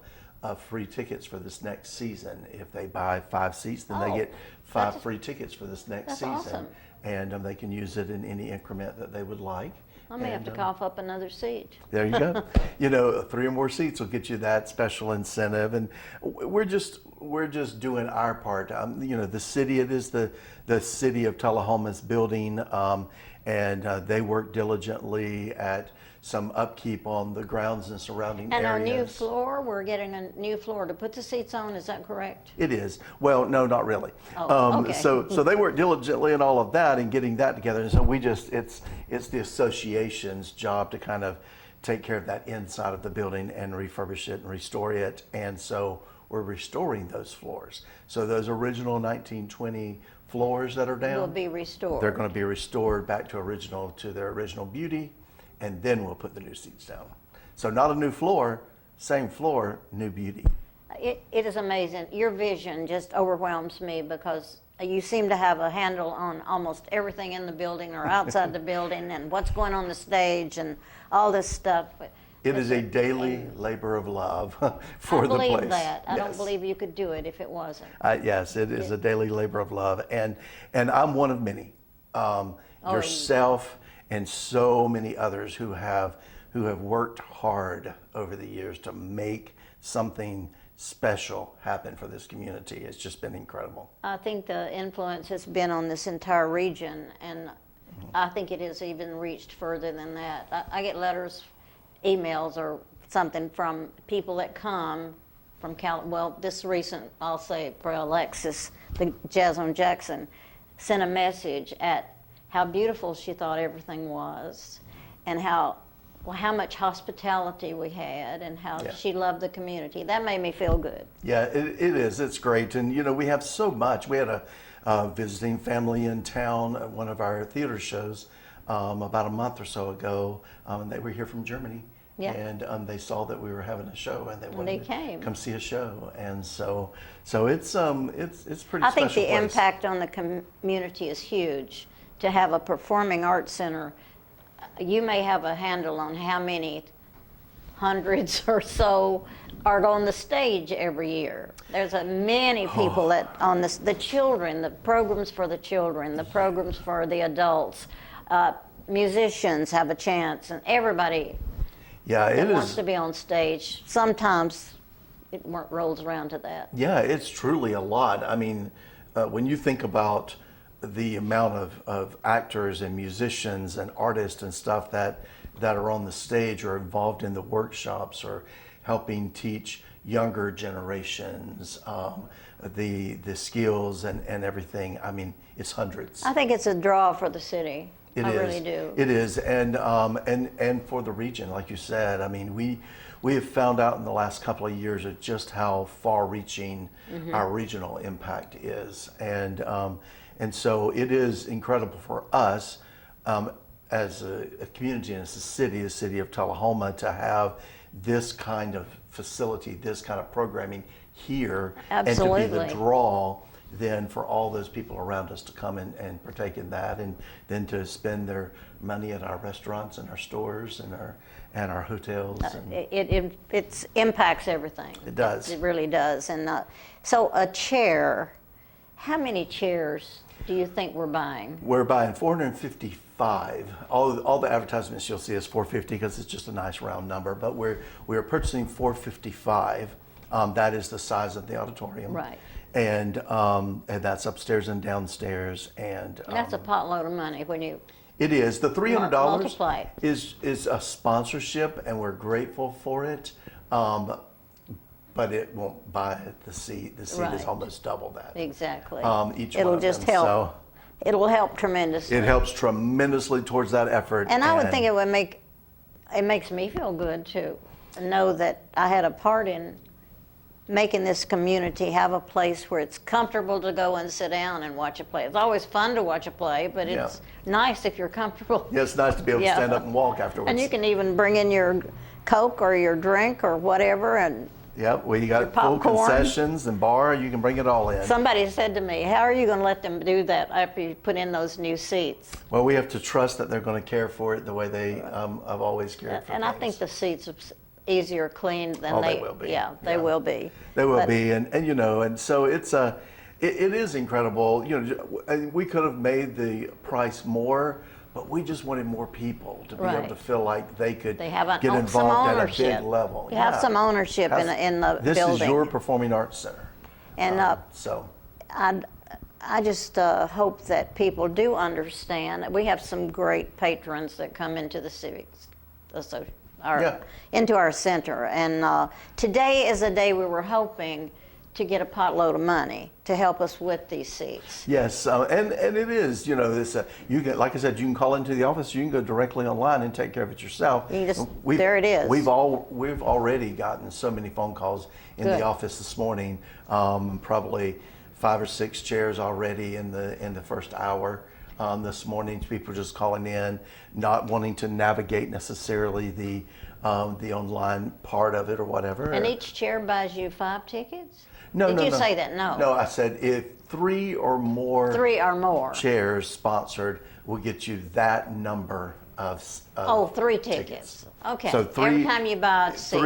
free tickets for this next season. If they buy 5 seats, then they get 5 free tickets for this next season. Awesome. And they can use it in any increment that they would like. I may have to cough up another seat. There you go. 3 or more seats will get you that special incentive, and we're just doing our part. The city, it is the city of Tullahoma's building, and they work diligently at some upkeep on the grounds and surrounding And areas. our new floor, we're getting a new floor to put the seats on, is that correct? It is. Well, no, not really. Oh, okay. So they work diligently in all of that and getting that together. And so it's the association's job to kind of take care of that inside of the building and refurbish it and restore it. And so we're restoring those floors. So those original 1920 floors that are down Will be restored. They're going to be restored back to their original beauty, and then we'll put the new seats down. So not a new floor, same floor, new beauty. It is amazing. Your vision just overwhelms me because you seem to have a handle on almost everything in the building or outside the building and what's going on the stage and all this stuff. It is a daily labor of love for the place. I believe that. I don't Yes. believe you could do it if it wasn't. Yes, it is a daily labor of love, and I'm one of many. Yourself and so many others who have worked hard over the years to make something special happen for this community. It's just been incredible. I think the influence has been on this entire region, and I think it has even reached further than that. I get letters, emails, or something from people that come from this recent, I'll say for Alexis, the Jasmine Jackson, sent a message at how beautiful she thought everything was and how how much hospitality we had and how Yeah. she loved the community. That made me feel good. Yeah, it is. It's great. And, you know, we have so much. We had a visiting family in town at one of our theater shows about a month or so ago. And they were here from Germany. Yeah. And they saw that we were having a show and they wanted they to came. come see a show. And so it's pretty I think special the place. impact on the community is huge. To have a performing arts center, you may have a handle on how many hundreds or so are on the stage every year. There's many people that on this, the children, the programs for the children, the programs for the adults, musicians have a chance, and everybody that wants to be on stage. Sometimes it rolls around to that. Yeah, it's truly a lot. I mean, when you think about the amount of actors and musicians and artists and stuff that are on the stage or involved in the workshops or helping teach younger generations the skills and everything, I mean, it's hundreds. I think it's a draw for the city. I really do. It is, and for the region, like you said. I mean, we have found out in the last couple of years of just how far-reaching our regional impact is, and so it is incredible for us as a community and as a city, the city of Tullahoma, to have this kind of facility, this kind of programming here, Absolutely. and to be the draw then for all those people around us to come and partake in that, and then to spend their money at our restaurants and our stores and our hotels. It impacts everything. It does. It really does. And so a chair, how many chairs do you think we're buying? We're buying 455. All the advertisements you'll see is 450 because it's just a nice round number, but we're purchasing 455. That is the size of the auditorium. Right. And that's upstairs and downstairs. And that's a potload of money when you. It is. The $300 multiply it. is a sponsorship, and we're grateful for it. But it won't buy the seat. The seat is Right. almost double that. Exactly. Each It'll one of just them. help. So It'll help tremendously. it helps tremendously towards that effort. And I would think it makes me feel good too, know that I had a part in making this community have a place where it's comfortable to go and sit down and watch a play. It's always fun to watch a play, but it's nice if you're comfortable. Yeah, it's nice to be able to stand up and walk afterwards. And you can even bring in your Coke or your drink or whatever, and Yep, well, you got full popcorn. concessions and bar. You can bring it all in. somebody said to me, how are you going to let them do that after you put in those new seats? Well, we have to trust that they're going to care for it the way they have always cared for And things. I think the seats are easier cleaned than Oh, they will be. Yeah, they will be. They will But- be, and you know, and so it is incredible. You know, we could have made the price more, but we just wanted more people to be able Right. to feel like they could They have get some involved at a ownership. big level. You have some ownership in the this building. is your performing arts center, And so I just hope that people do understand. We have some great patrons that come into the civics, into our center. And today is a day we were hoping to get a potload of money to help us with these seats. yes, and it is. You know, this you can, like I said, you can call into the office. You can go directly online and take care of it yourself. You just, there it is. We've already gotten so many phone calls in Good. the office this morning. Probably 5 or 6 chairs already in the first hour this morning. People just calling in, not wanting to navigate necessarily the online part of it or whatever. And each chair buys you 5 tickets? No, Did no, you no. say that? No. No, I said if 3 or more 3 or more. chairs sponsored will get you that number of 3 tickets. Okay. So 3 Every time you buy a seat.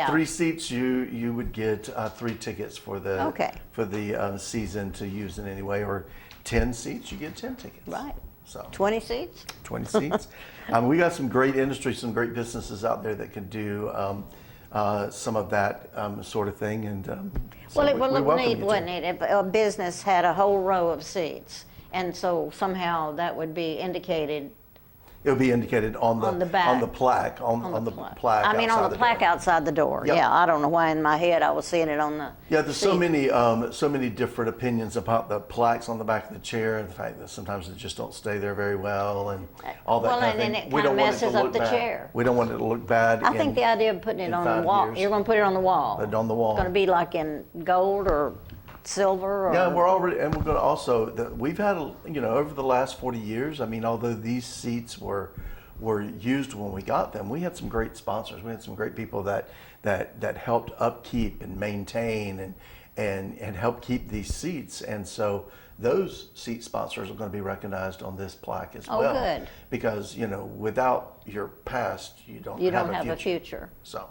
three seats, you would get 3 tickets for the season to use in any way, or 10 seats, you get 10 tickets. Right. So 20 seats. 20 seats. We got some great industry, some great businesses out there that can do some of that sort of thing, and so Well, it we would look welcome neat, you to. wouldn't it, if a business had a whole row of seats, and so somehow that would be indicated It'll be indicated on the back. on the plaque on the plaque. I mean, on the plaque outside the door. Yep. Yeah, I don't know why in my head I was seeing it on the. Yeah, there's so seat. many different opinions about the plaques on the back of the chair, and the fact that sometimes they just don't stay there very well, and all that Well, kind of and thing. then it We kinda don't want it to messes up look the bad. chair. We don't want it to look bad. I think the idea of putting it on the 5 wall. years. You're going to put it on the wall. Put it on the wall. It's going to be like in gold or silver. Or, Yeah, we're already, and we're going to also. We've had, over the last 40 years. I mean, although these seats were used when we got them, we had some great sponsors. We had some great people that helped upkeep and maintain and help keep these seats. And so those seat sponsors are going to be recognized on this plaque as well. Oh, good. Because without your past, you don't have a future. So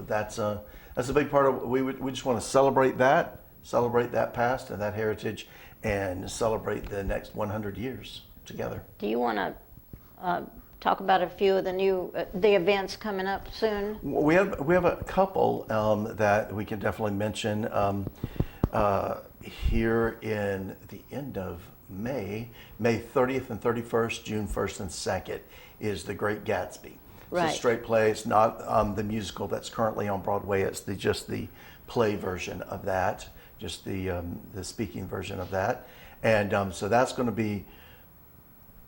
that's a big part of we just want to celebrate that past and that heritage, and celebrate the next 100 years together. Do you want to talk about a few of the events coming up soon? We have a couple that we can definitely mention here in the end of May 30th and 31st, June 1st and 2nd is The Great Gatsby. Right. It's a straight play. It's not the musical that's currently on Broadway. It's just the play version of that, just the speaking version of that. And so that's going to be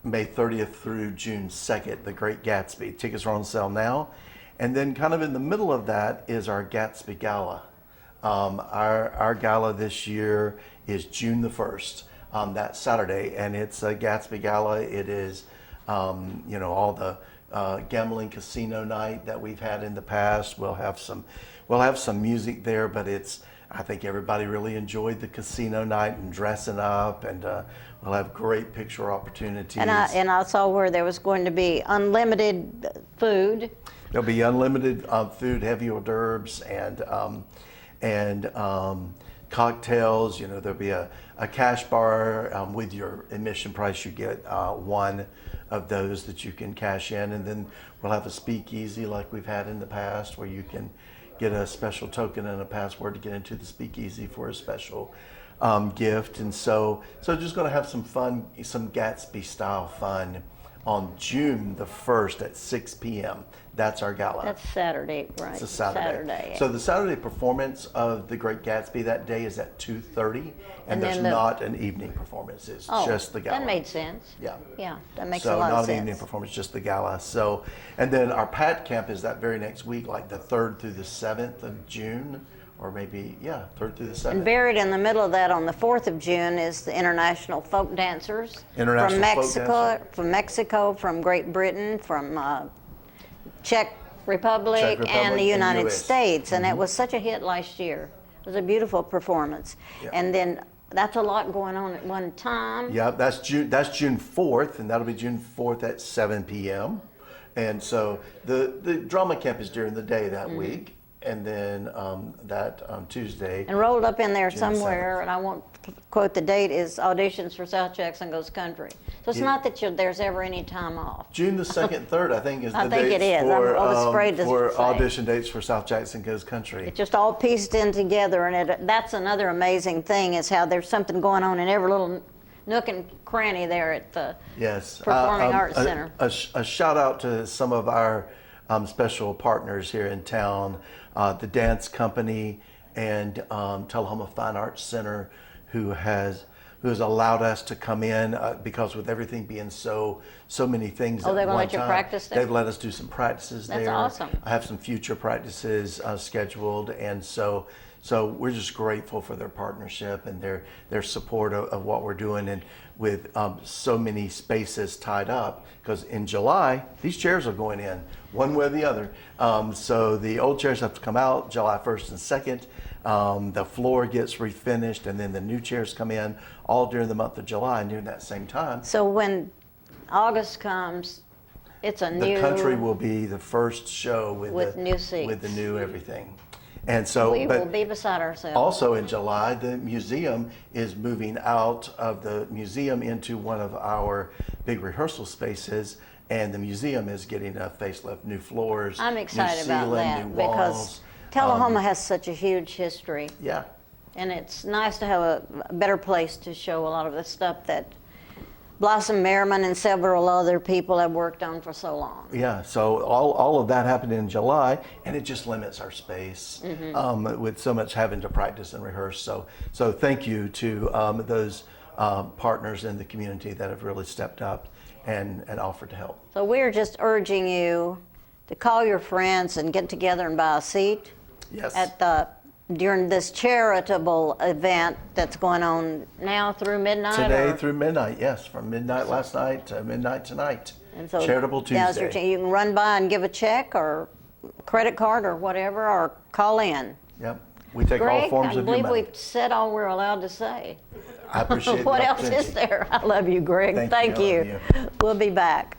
May 30th through June 2nd, The Great Gatsby. Tickets are on sale now. And then kind of in the middle of that is our Gatsby Gala. Our gala this year is June the 1st, that Saturday, and it's a Gatsby Gala. It is, all the gambling casino night that we've had in the past. We'll have some music there, but I think everybody really enjoyed the casino night and dressing up, and we'll have great picture opportunities. And I saw where there was going to be unlimited food. There'll be unlimited food, heavy hors d'oeuvres, and cocktails. There'll be a cash bar with your admission price. You get one of those that you can cash in, and then we'll have a speakeasy like we've had in the past, where you can get a special token and a password to get into the speakeasy for a special gift. And so just going to have some fun, some Gatsby style fun on June the 1st at 6 p.m. That's our gala. That's Saturday, right? It's a Saturday. So the Saturday performance of The Great Gatsby that day is at 2:30, and there's not an evening performance. It's just the gala. That made sense. Yeah. Yeah, that makes a So lot of not an sense. evening performance, just the gala. So, and then our PAT camp is that very next week, like the 3rd through the 7th of June, or maybe 3rd through the 7th. And buried in the middle of that on the 4th of June is the International Folk Dancers. International from Folk Mexico, from Mexico, from Great Britain, from Czech Republic, and the United US. States. And it was such a hit last year. It was a beautiful performance. Yeah. And then that's a lot going on at one time. Yeah, that's June 4th, and that'll be June 4th at 7 p.m. And so the drama camp is during the day that week. And then Tuesday. And rolled up in there June somewhere, and I won't quote the date, is Auditions for South Jackson Goes Country. So it's not that there's ever any time off. June the 2nd, 3rd, I think, is the I think dates it is. I was afraid to for say. audition dates for South Jackson Goes Country. It's just all pieced in together, and that's another amazing thing, is how there's something going on in every little nook and cranny there at the Performing Arts Center. A shout out to some of our special partners here in town, the Dance Company and Tullahoma Fine Arts Center, who has allowed us to come in because with everything being so many things at one time. They're going to let you practice there? They've let us do some practices there. That's awesome. I have some future practices scheduled, and so we're just grateful for their partnership and their support of what we're doing, and with so many spaces tied up, because in July these chairs are going in one way or the other. So the old chairs have to come out July 1st and 2nd. The floor gets refinished, and then the new chairs come in all during the month of July, and during that same time. So when August comes, it's a new... The country will be the first show with new seats. With the new everything. And so, we but will be beside ourselves. also in July, the museum is moving out of the museum into one of our big rehearsal spaces, and the museum is getting a facelift, new floors, I'm excited new about ceiling, that, new because walls. Tullahoma has such a huge history. Yeah. And it's nice to have a better place to show a lot of the stuff that Blossom Merriman and several other people have worked on for so long. Yeah, so all of that happened in July, and it just limits our space with so much having to practice and rehearse. So thank you to those partners in the community that have really stepped up and offered to help. So we're just urging you to call your friends and get together and buy a seat during this charitable event that's going on now through midnight? Today through midnight, yes, from midnight last night to midnight tonight. And so Charitable now's your Tuesday. chance. You can run by and give a check or credit card or whatever, or call in. Yep, we take all Greg, forms I of believe your money. we've said all we're allowed to say. I appreciate the What else opportunity. is there? I love you, Greg. Thank you. I love you. We'll be back.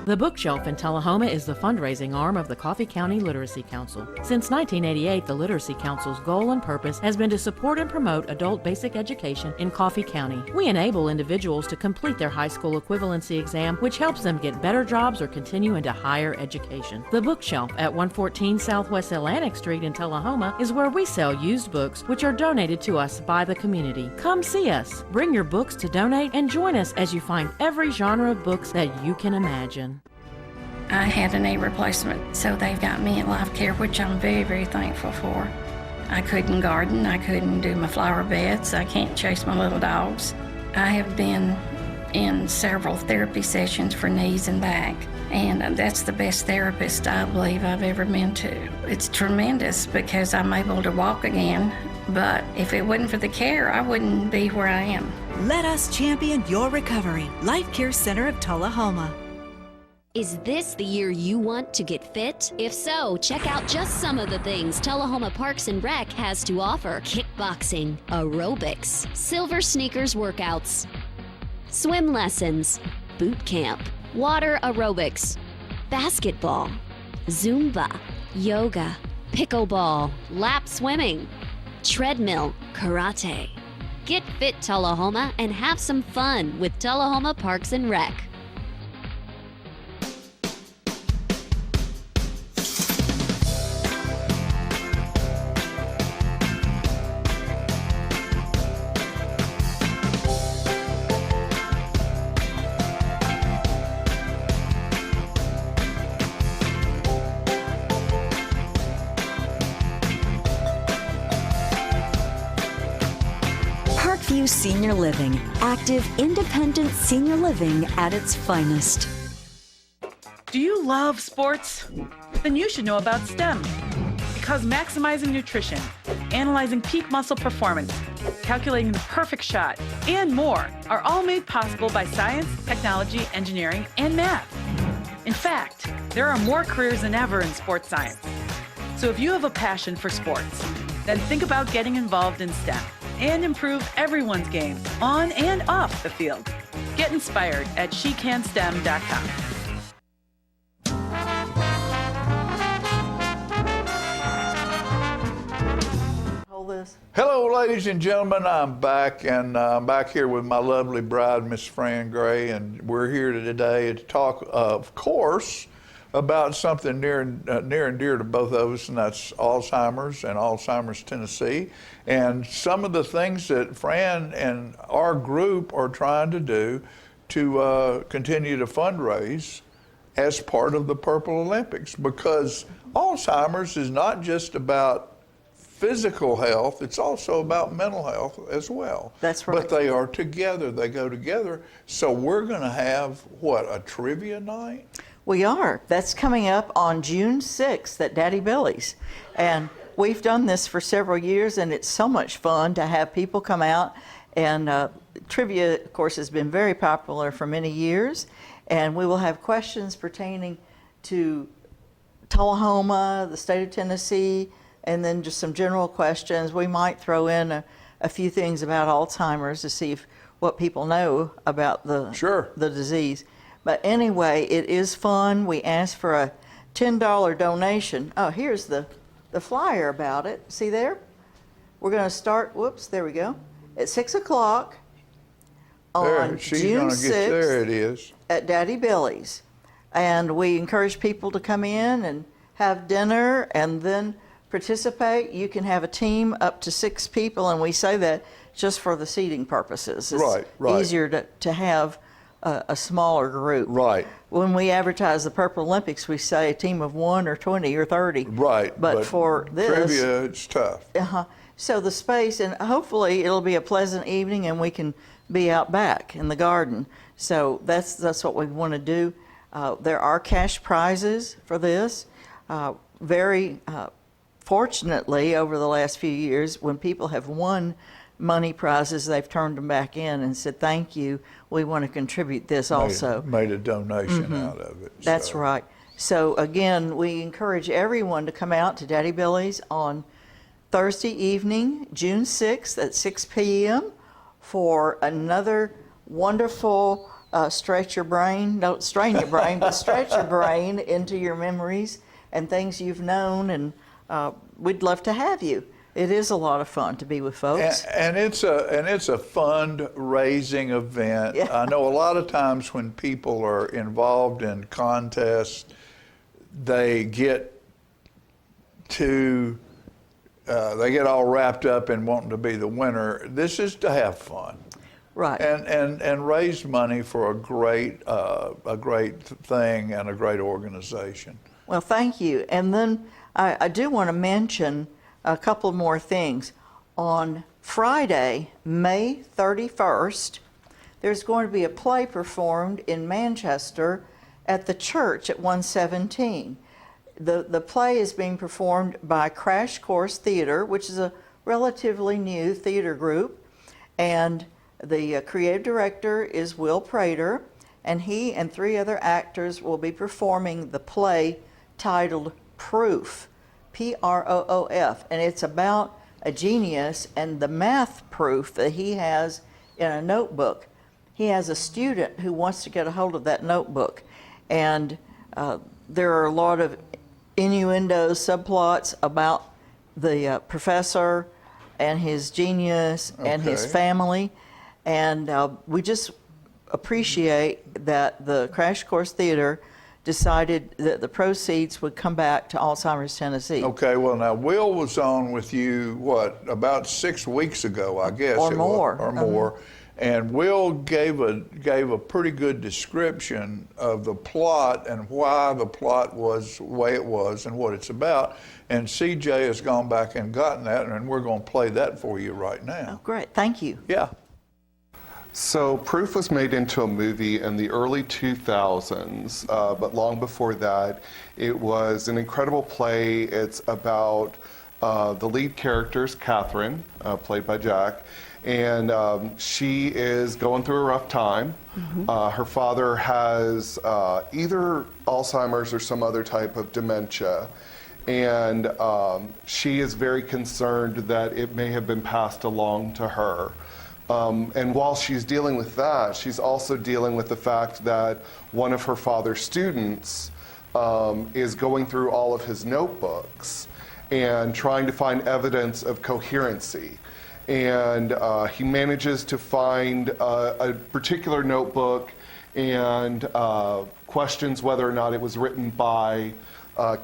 The Bookshelf in Tullahoma is the fundraising arm of the Coffee County Literacy Council. Since 1988, the Literacy Council's goal and purpose has been to support and promote adult basic education in Coffee County. We enable individuals to complete their high school equivalency exam, which helps them get better jobs or continue into higher education. The Bookshelf at 114 Southwest Atlantic Street in Tullahoma is where we sell used books, which are donated to us by the community. Come see us, bring your books to donate, and join us as you find every genre of books that you can imagine. I had a knee replacement, so they've got me at Life Care, which I'm very, very thankful for. I couldn't garden, I couldn't do my flower beds, I can't chase my little dogs. I have been in several therapy sessions for knees and back, and that's the best therapist I believe I've ever been to. It's tremendous because I'm able to walk again, but if it wasn't for the care, I wouldn't be where I am. Let us champion your recovery. Life Care Center of Tullahoma. Is this the year you want to get fit? If so, check out just some of the things Tullahoma Parks and Rec has to offer. Kickboxing, aerobics, silver sneakers workouts, swim lessons, boot camp, water aerobics, basketball, Zumba, yoga, pickleball, lap swimming, treadmill, karate. Get fit, Tullahoma, and have some fun with Tullahoma Parks and Rec. Parkview Senior Living, active, independent senior living at its finest. Do you love sports? Then you should know about STEM. Because maximizing nutrition, analyzing peak muscle performance, calculating the perfect shot, and more are all made possible by science, technology, engineering, and math. In fact, there are more careers than ever in sports science. So if you have a passion for sports, then think about getting involved in STEM and improve everyone's game on and off the field. Get inspired at SheCanSTEM.com. Hello, ladies and gentlemen. I'm back, and I'm back here with my lovely bride, Miss Fran Gray, and we're here today to talk, of course, about something near and dear to both of us, and that's Alzheimer's and Alzheimer's Tennessee, and some of the things that Fran and our group are trying to do to continue to fundraise as part of the Purple Olympics, because Alzheimer's is not just about physical health, it's also about mental health as well. That's right. But they are together, they go together. So we're going to have, what, a trivia night? We are. That's coming up on June 6th at Daddy Billy's. And we've done this for several years, and it's so much fun to have people come out. And trivia, of course, has been very popular for many years. And we will have questions pertaining to Tullahoma, the state of Tennessee, and then just some general questions. We might throw in a few things about Alzheimer's to see what people know about the disease. But anyway, it is fun. We ask for a $10 donation. Oh, here's the flyer about it. See there? We're going to start, whoops, there we go, at 6 o'clock on June 6th. There it is. At Daddy Billy's. And we encourage people to come in and have dinner, and then participate. You can have a team up to 6 people, and we say that just for the seating purposes. It's Right. easier to have a smaller group. Right. When we advertise the Purple Olympics, we say a team of 1 or 20 or 30. Right. But for this, trivia, it's tough. So the space, and hopefully it'll be a pleasant evening, and we can be out back in the garden. So that's what we want to do. There are cash prizes for this. Very fortunately, over the last few years, when people have won money prizes, they've turned them back in and said, thank you, we want to contribute this also. Made a donation out of it. That's right. So again, we encourage everyone to come out to Daddy Billy's on Thursday evening, June 6th at 6 p.m. for another wonderful stretch your brain, don't strain your brain, but stretch your brain into your memories and things you've known, and we'd love to have you. It is a lot of fun to be with folks. And it's a fundraising event. Yeah. I know a lot of times when people are involved in contests, they get all wrapped up in wanting to be the winner. This is to have fun. Right. And raise money for a great thing and a great organization. Well, thank you. And then I do want to mention a couple more things. On Friday, May 31st, there's going to be a play performed in Manchester at the church at 117. The play is being performed by Crash Course Theater, which is a relatively new theater group, and the creative director is Will Prater, and he and 3 other actors will be performing the play titled Proof, Proof, and it's about a genius and the math proof that he has in a notebook. He has a student who wants to get a hold of that notebook, and there are a lot of innuendos, subplots about the professor and his genius and his family, and we just appreciate that the Crash Course Theater decided that the proceeds would come back to Alzheimer's Tennessee. Okay, well now Will was on with you, about 6 weeks ago, I guess. Or more. Or more. And Will gave a pretty good description of the plot and why the plot was the way it was and what it's about. And CJ has gone back and gotten that, and we're going to play that for you right now. Oh, great. Thank you. Yeah. So Proof was made into a movie in the early 2000s, but long before that, it was an incredible play. It's about the lead character's Catherine, played by Jack, and she is going through a rough time. Her father has either Alzheimer's or some other type of dementia, and she is very concerned that it may have been passed along to her. And while she's dealing with that, she's also dealing with the fact that one of her father's students is going through all of his notebooks and trying to find evidence of coherency. And he manages to find a particular notebook and questions whether or not it was written by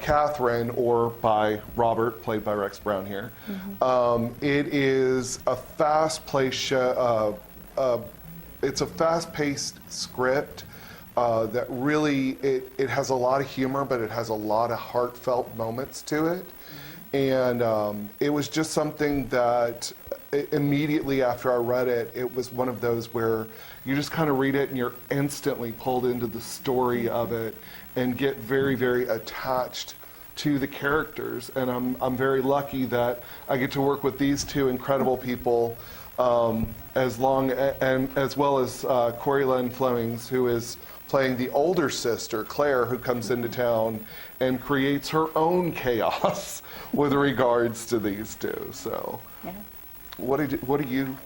Catherine or by Robert, played by Rex Brown here. It is a fast-paced it's a fast-paced script that really, it has a lot of humor, but it has a lot of heartfelt moments to it. And it was just something that immediately after I read it, it was one of those where you just kind of read it and you're instantly pulled into the story of it and get very, very attached to the characters. And I'm very lucky that I get to work with these two incredible people, as well as Corey-Len Flemings, who is playing the older sister, Claire, who comes into town and creates her own chaos with regards to these two. So, yeah. What do you?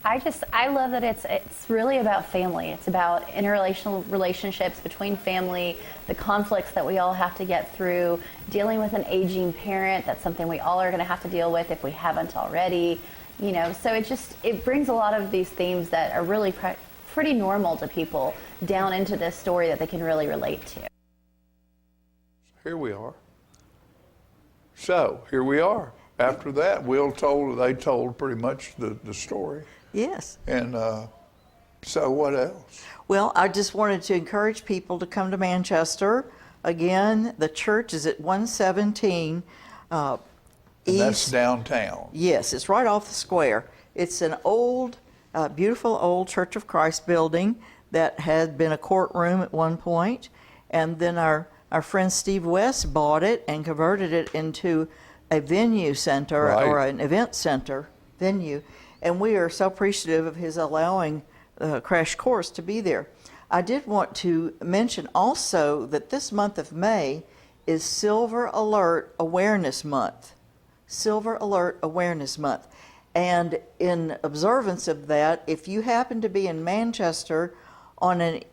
I love that it's really about family. It's about interrelational relationships between family, the conflicts that we all have to get through, dealing with an aging parent. That's something we all are going to have to deal with if we haven't already. You know, so it brings a lot of these themes that are really pretty normal to people down into this story that they can really relate to. Here we are. So here we are. After that, they told pretty much the story. Yes. And so what else? Well, I just wanted to encourage people to come to Manchester. Again, the church is at 117 And East. that's downtown. Yes, it's right off the square. It's an old, beautiful old Church of Christ building that had been a courtroom at one point. And then our friend Steve West bought it and converted it into a venue center or an event center venue. And we are so appreciative of his allowing Crash Course to be there. I did want to mention also that this month of May is Silver Alert Awareness Month. Silver Alert Awareness Month. And in observance of that, if you happen to be in Manchester on an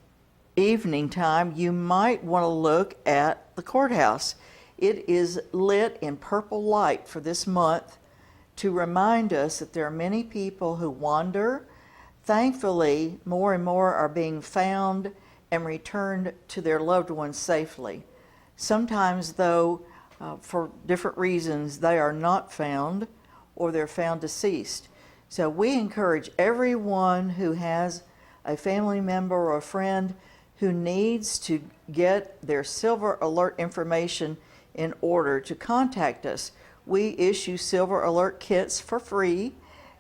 evening time, you might want to look at the courthouse. It is lit in purple light for this month to remind us that there are many people who wander. Thankfully, more and more are being found and returned to their loved ones safely. Sometimes, though, for different reasons, they are not found or they're found deceased. So we encourage everyone who has a family member or a friend who needs to get their Silver Alert information in order to contact us. We issue Silver Alert kits for free,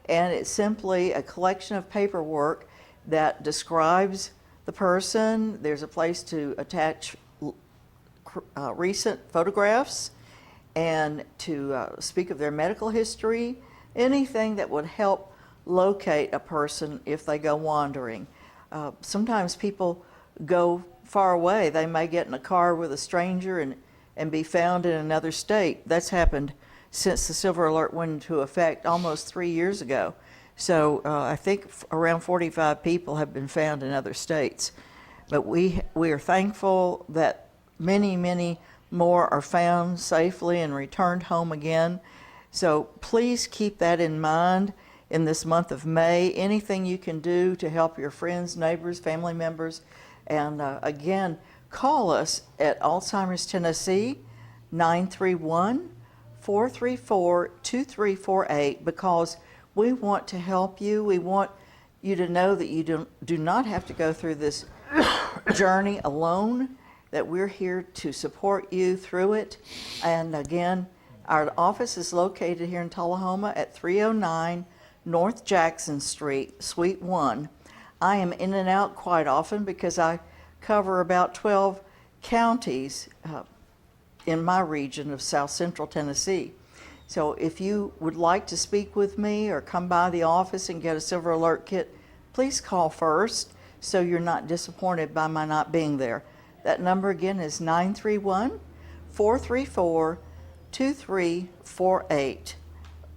and it's simply a collection of paperwork that describes the person. There's a place to attach recent photographs and to speak of their medical history, anything that would help locate a person if they go wandering. Sometimes people go far away. They may get in a car with a stranger and be found in another state. That's happened since the Silver Alert went into effect almost 3 years ago. So I think around 45 people have been found in other states. But we are thankful that many, many more are found safely and returned home again. So please keep that in mind in this month of May. Anything you can do to help your friends, neighbors, family members. And again, call us at Alzheimer's Tennessee, 931-434-2348, because we want to help you. We want you to know that you do not have to go through this journey alone, that we're here to support you through it. And again, our office is located here in Tullahoma at 309 North Jackson Street, Suite 1. I am in and out quite often because I cover about 12 counties in my region of South Central Tennessee. So if you would like to speak with me or come by the office and get a Silver Alert kit, please call first so you're not disappointed by my not being there. That number again is 931-434-2348.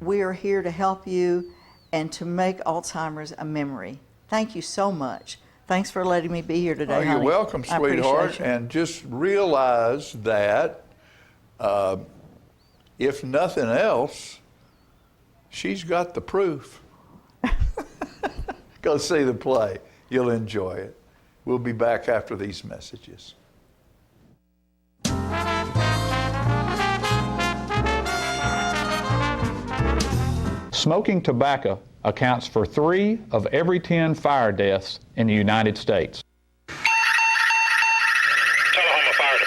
We are here to help you and to make Alzheimer's a memory. Thank you so much. Thanks for letting me be here today, Oh, you're honey. welcome, I appreciate sweetheart. you. And just realize that if nothing else, she's got the proof. Go see the play. You'll enjoy it. We'll be back after these messages. Smoking tobacco accounts for 3 of every 10 fire deaths in the United States. Tullahoma Fire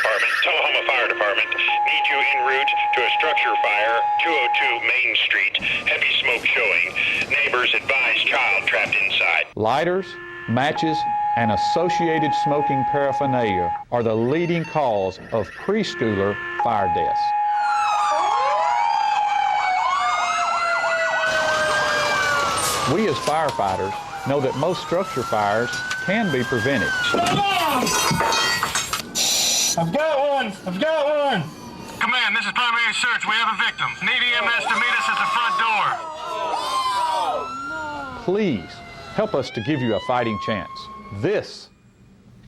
Department need you en route to a structure fire, 202 Main Street. Heavy smoke showing. Neighbors advise child trapped inside. Lighters, matches, and associated smoking paraphernalia are the leading cause of preschooler fire deaths. We as firefighters know that most structure fires can be prevented. I've got one! Command, this is primary search. We have a victim. Need EMS to meet us at the front door. Please help us to give you a fighting chance. This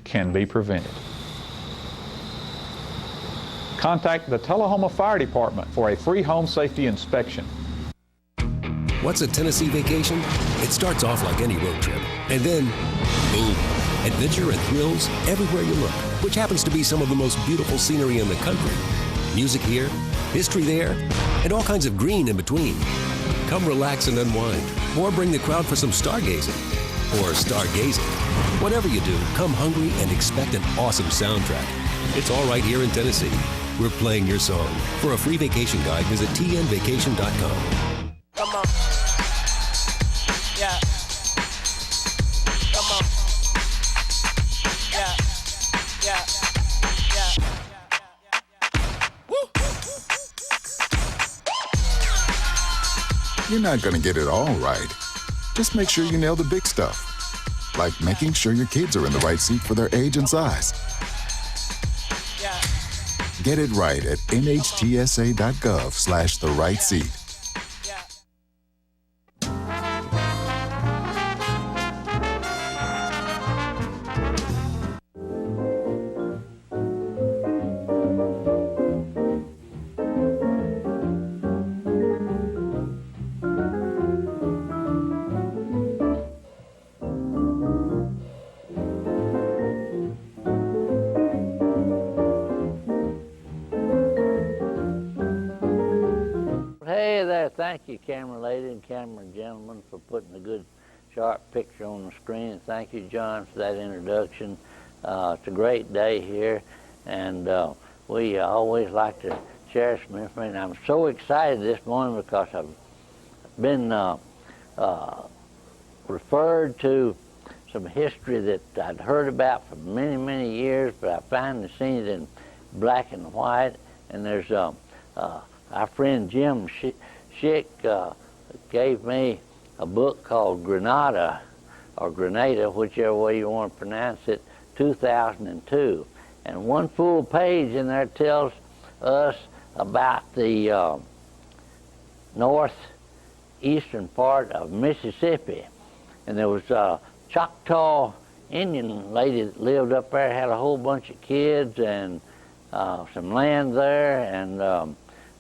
can be prevented. Contact the Tullahoma Fire Department for a free home safety inspection. What's a Tennessee vacation? It starts off like any road trip, and then, boom, adventure and thrills everywhere you look, which happens to be some of the most beautiful scenery in the country. Music here, history there, and all kinds of green in between. Come relax and unwind, or bring the crowd for some stargazing. Or stargazing. Whatever you do, come hungry and expect an awesome soundtrack. It's all right here in Tennessee. We're playing your song. For a free vacation guide, visit tnvacation.com. Come on. Yeah. Come on. Yeah. Yeah. Yeah. Woo. You're not going to get it all right. Just make sure you nail the big stuff. Like making sure your kids are in the right seat for their age and size. Get it right at nhtsa.gov/the-right-seat. Hey there, thank you, camera lady and camera gentlemen, for putting a good, sharp picture on the screen. And thank you, John, for that introduction. It's a great day here, and we always like to share some information. I'm so excited this morning because I've been referred to some history that I'd heard about for many, many years, but I finally seen it in black and white. And there's our friend Jim Schick gave me a book called Grenada, or Grenada, whichever way you want to pronounce it, 2002. And one full page in there tells us about the northeastern part of Mississippi. And there was a Choctaw Indian lady that lived up there, had a whole bunch of kids and some land there, and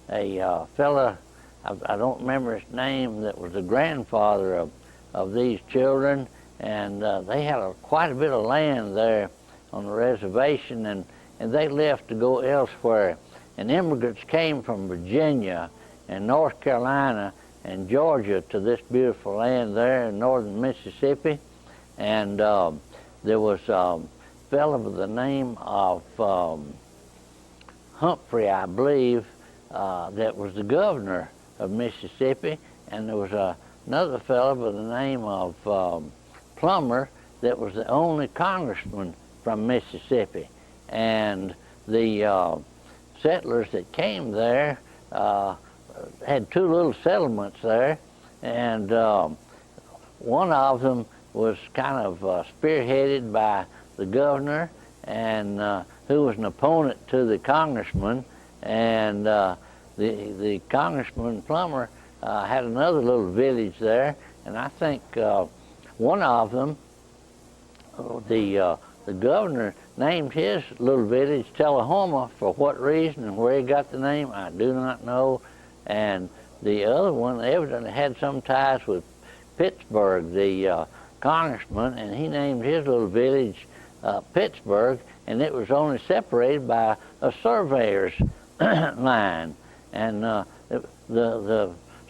a fella, I don't remember his name, that was the grandfather of these children, and they had quite a bit of land there on the reservation, and they left to go elsewhere. And immigrants came from Virginia and North Carolina and Georgia to this beautiful land there in northern Mississippi. And there was a fellow by the name of Humphrey, I believe, that was the governor of Mississippi, and there was another fellow by the name of Plummer that was the only congressman from Mississippi. And the settlers that came there had two little settlements there, and one of them was kind of spearheaded by the governor, and who was an opponent to the congressman. And the congressman Plummer had another little village there, and I think one of them, the governor named his little village Tullahoma. For what reason and where he got the name, I do not know. And the other one evidently had some ties with Pittsburgh, the congressman, and he named his little village Pittsburgh, and it was only separated by a surveyor's line. And the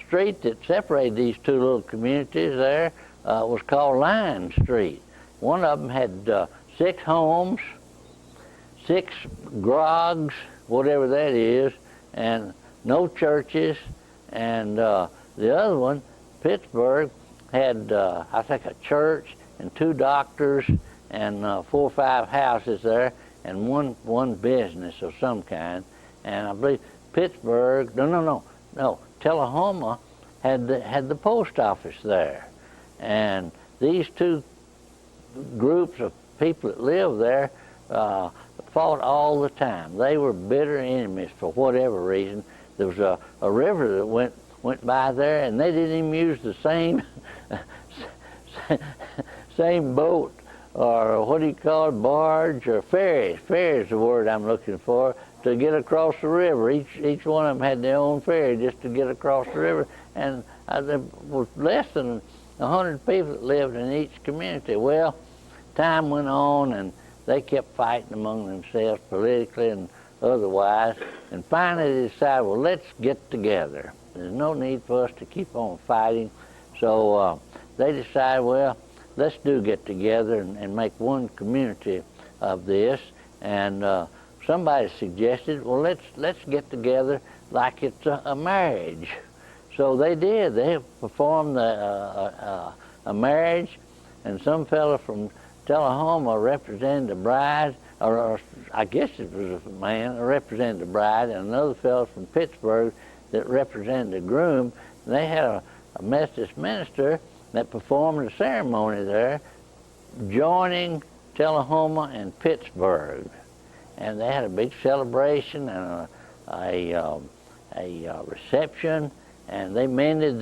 street that separated these two little communities there was called Line Street. One of them had 6 homes, 6 grogs, whatever that is, and no churches. And the other one, Pittsburgh, had I think a church and 2 doctors and 4 or 5 houses there, and one business of some kind. And I believe Pittsburgh, no, Tullahoma had the post office there. And these two groups of people that lived there fought all the time. They were bitter enemies for whatever reason. There was a river that went by there, and they didn't even use the same boat, or what do you call it, barge or ferry. Ferry is the word I'm looking for, to get across the river. Each one of them had their own ferry just to get across the river. And there was less than 100 people that lived in each community. Well, time went on, and they kept fighting among themselves politically, and otherwise. And finally they decided, well, let's get together. There's no need for us to keep on fighting. So they decided, well, let's get together and make one community of this. And somebody suggested, well, let's get together like it's a marriage. So they did. They performed a marriage, and some fella from Tullahoma represented the bride, or I guess it was a man represented the bride, and another fella from Pittsburgh that represented the groom. And they had a Methodist minister that performed the ceremony there, joining Tullahoma and Pittsburgh. And they had a big celebration and a reception, and they mended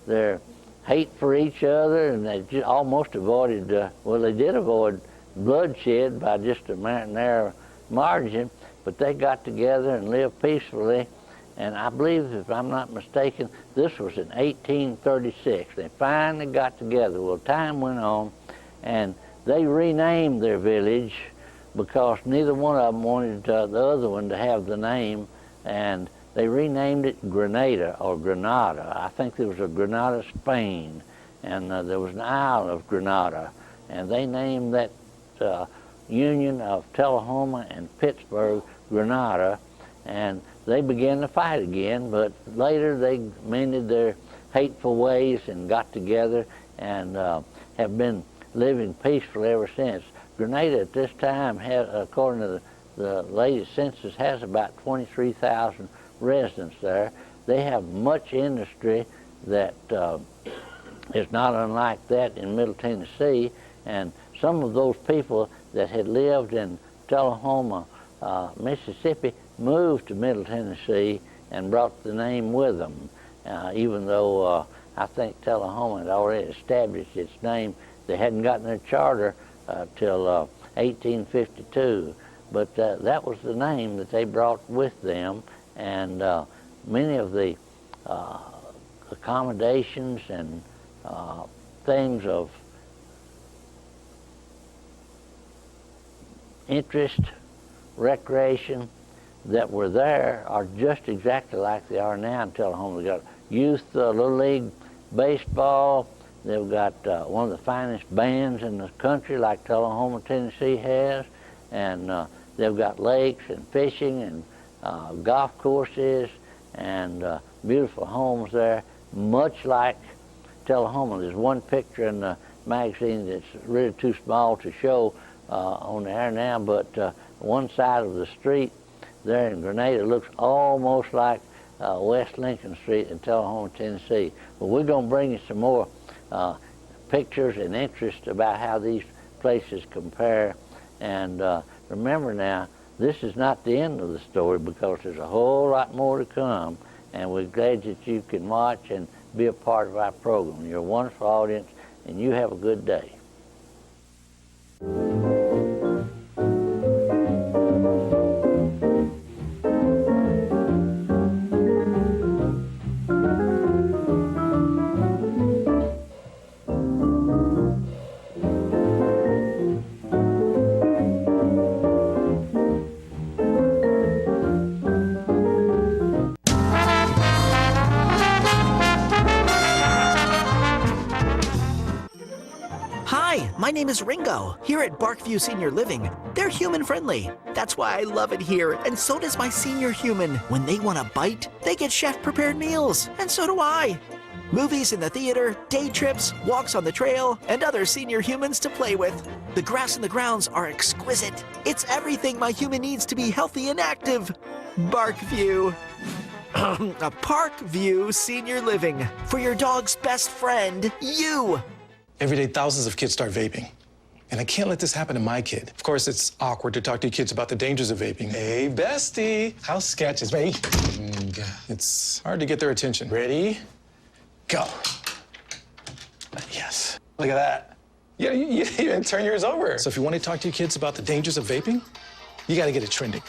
their hate for each other, and they just almost avoided, well, they did avoid bloodshed by just a narrow margin, but they got together and lived peacefully. And I believe, if I'm not mistaken, this was in 1836. They finally got together. Well, time went on, and they renamed their village because neither one of them wanted the other one to have the name, and they renamed it Grenada, or Granada. I think there was a Granada, Spain, and there was an isle of Granada, and they named that union of Tullahoma and Pittsburgh Granada, and they began to fight again, but later they mended their hateful ways and got together and have been living peacefully ever since. Grenada at this time, according to the latest census, has about 23,000 residents there. They have much industry that is not unlike that in Middle Tennessee, and some of those people that had lived in Tullahoma, Mississippi, moved to Middle Tennessee and brought the name with them, even though I think Tullahoma had already established its name. They hadn't gotten their charter till 1852, but that was the name that they brought with them, and many of the accommodations and things of interest, recreation that were there are just exactly like they are now in Tullahoma. They've got youth Little League baseball. They've got one of the finest bands in the country like Tullahoma, Tennessee has. And they've got lakes and fishing and golf courses and beautiful homes there, much like Tullahoma. There's one picture in the magazine that's really too small to show on the air now, but one side of the street there in Grenada looks almost like West Lincoln Street in Tullahoma, Tennessee. But we're going to bring you some more pictures and interest about how these places compare. And remember now, this is not the end of the story, because there's a whole lot more to come, and we're glad that you can watch and be a part of our program. You're a wonderful audience, and you have a good day. My name is Ringo, here at Barkview Senior Living. They're human-friendly. That's why I love it here, and so does my senior human. When they want a bite, they get chef-prepared meals, and so do I. Movies in the theater, day trips, walks on the trail, and other senior humans to play with. The grass and the grounds are exquisite. It's everything my human needs to be healthy and active. Barkview. A Parkview Senior Living. For your dog's best friend, you. Every day, thousands of kids start vaping. And I can't let this happen to my kid. Of course, it's awkward to talk to your kids about the dangers of vaping. Hey, bestie, how's sketches, mate? It's hard to get their attention. Ready? Go. Yes. Look at that. Yeah, you even turn yours over. So if you want to talk to your kids about the dangers of vaping, you got to get it trending.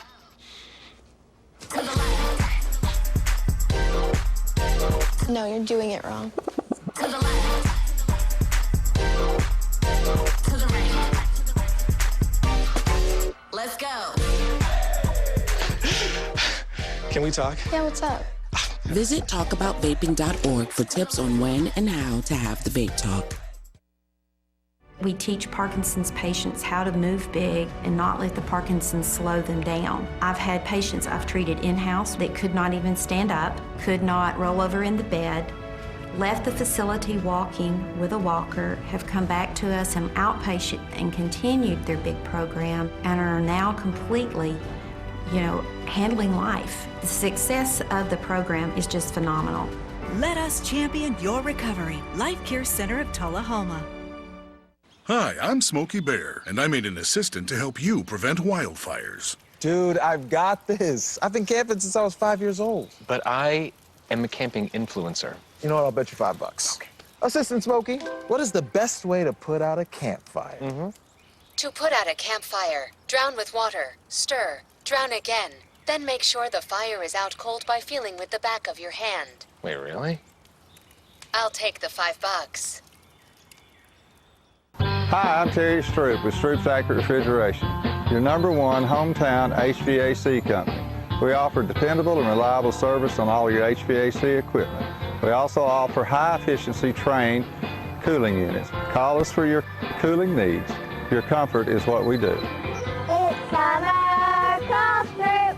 No, you're doing it wrong. Let's go. we talk? Yeah, what's up? Visit talkaboutvaping.org for tips on when and how to have the vape talk. We teach Parkinson's patients how to move big and not let the Parkinson's slow them down. I've had patients I've treated in-house that could not even stand up, could not roll over in the bed, left the facility walking with a walker, have come back to us in outpatient and continued their big program and are now completely, handling life. The success of the program is just phenomenal. Let us champion your recovery. Life Care Center of Tullahoma. Hi, I'm Smokey Bear, and I made an assistant to help you prevent wildfires. Dude, I've got this. I've been camping since I was 5 years old. But I am a camping influencer. You know what? I'll bet you $5. Okay. Assistant Smokey, what is the best way to put out a campfire? To put out a campfire, drown with water, stir, drown again. Then make sure the fire is out cold by feeling with the back of your hand. Wait, really? I'll take the $5. Hi, I'm Terry Stroop with Stroop's Accurate Refrigeration, your #1 hometown HVAC company. We offer dependable and reliable service on all your HVAC equipment. We also offer high-efficiency trained cooling units. Call us for your cooling needs. Your comfort is what we do. It's summer cough drip.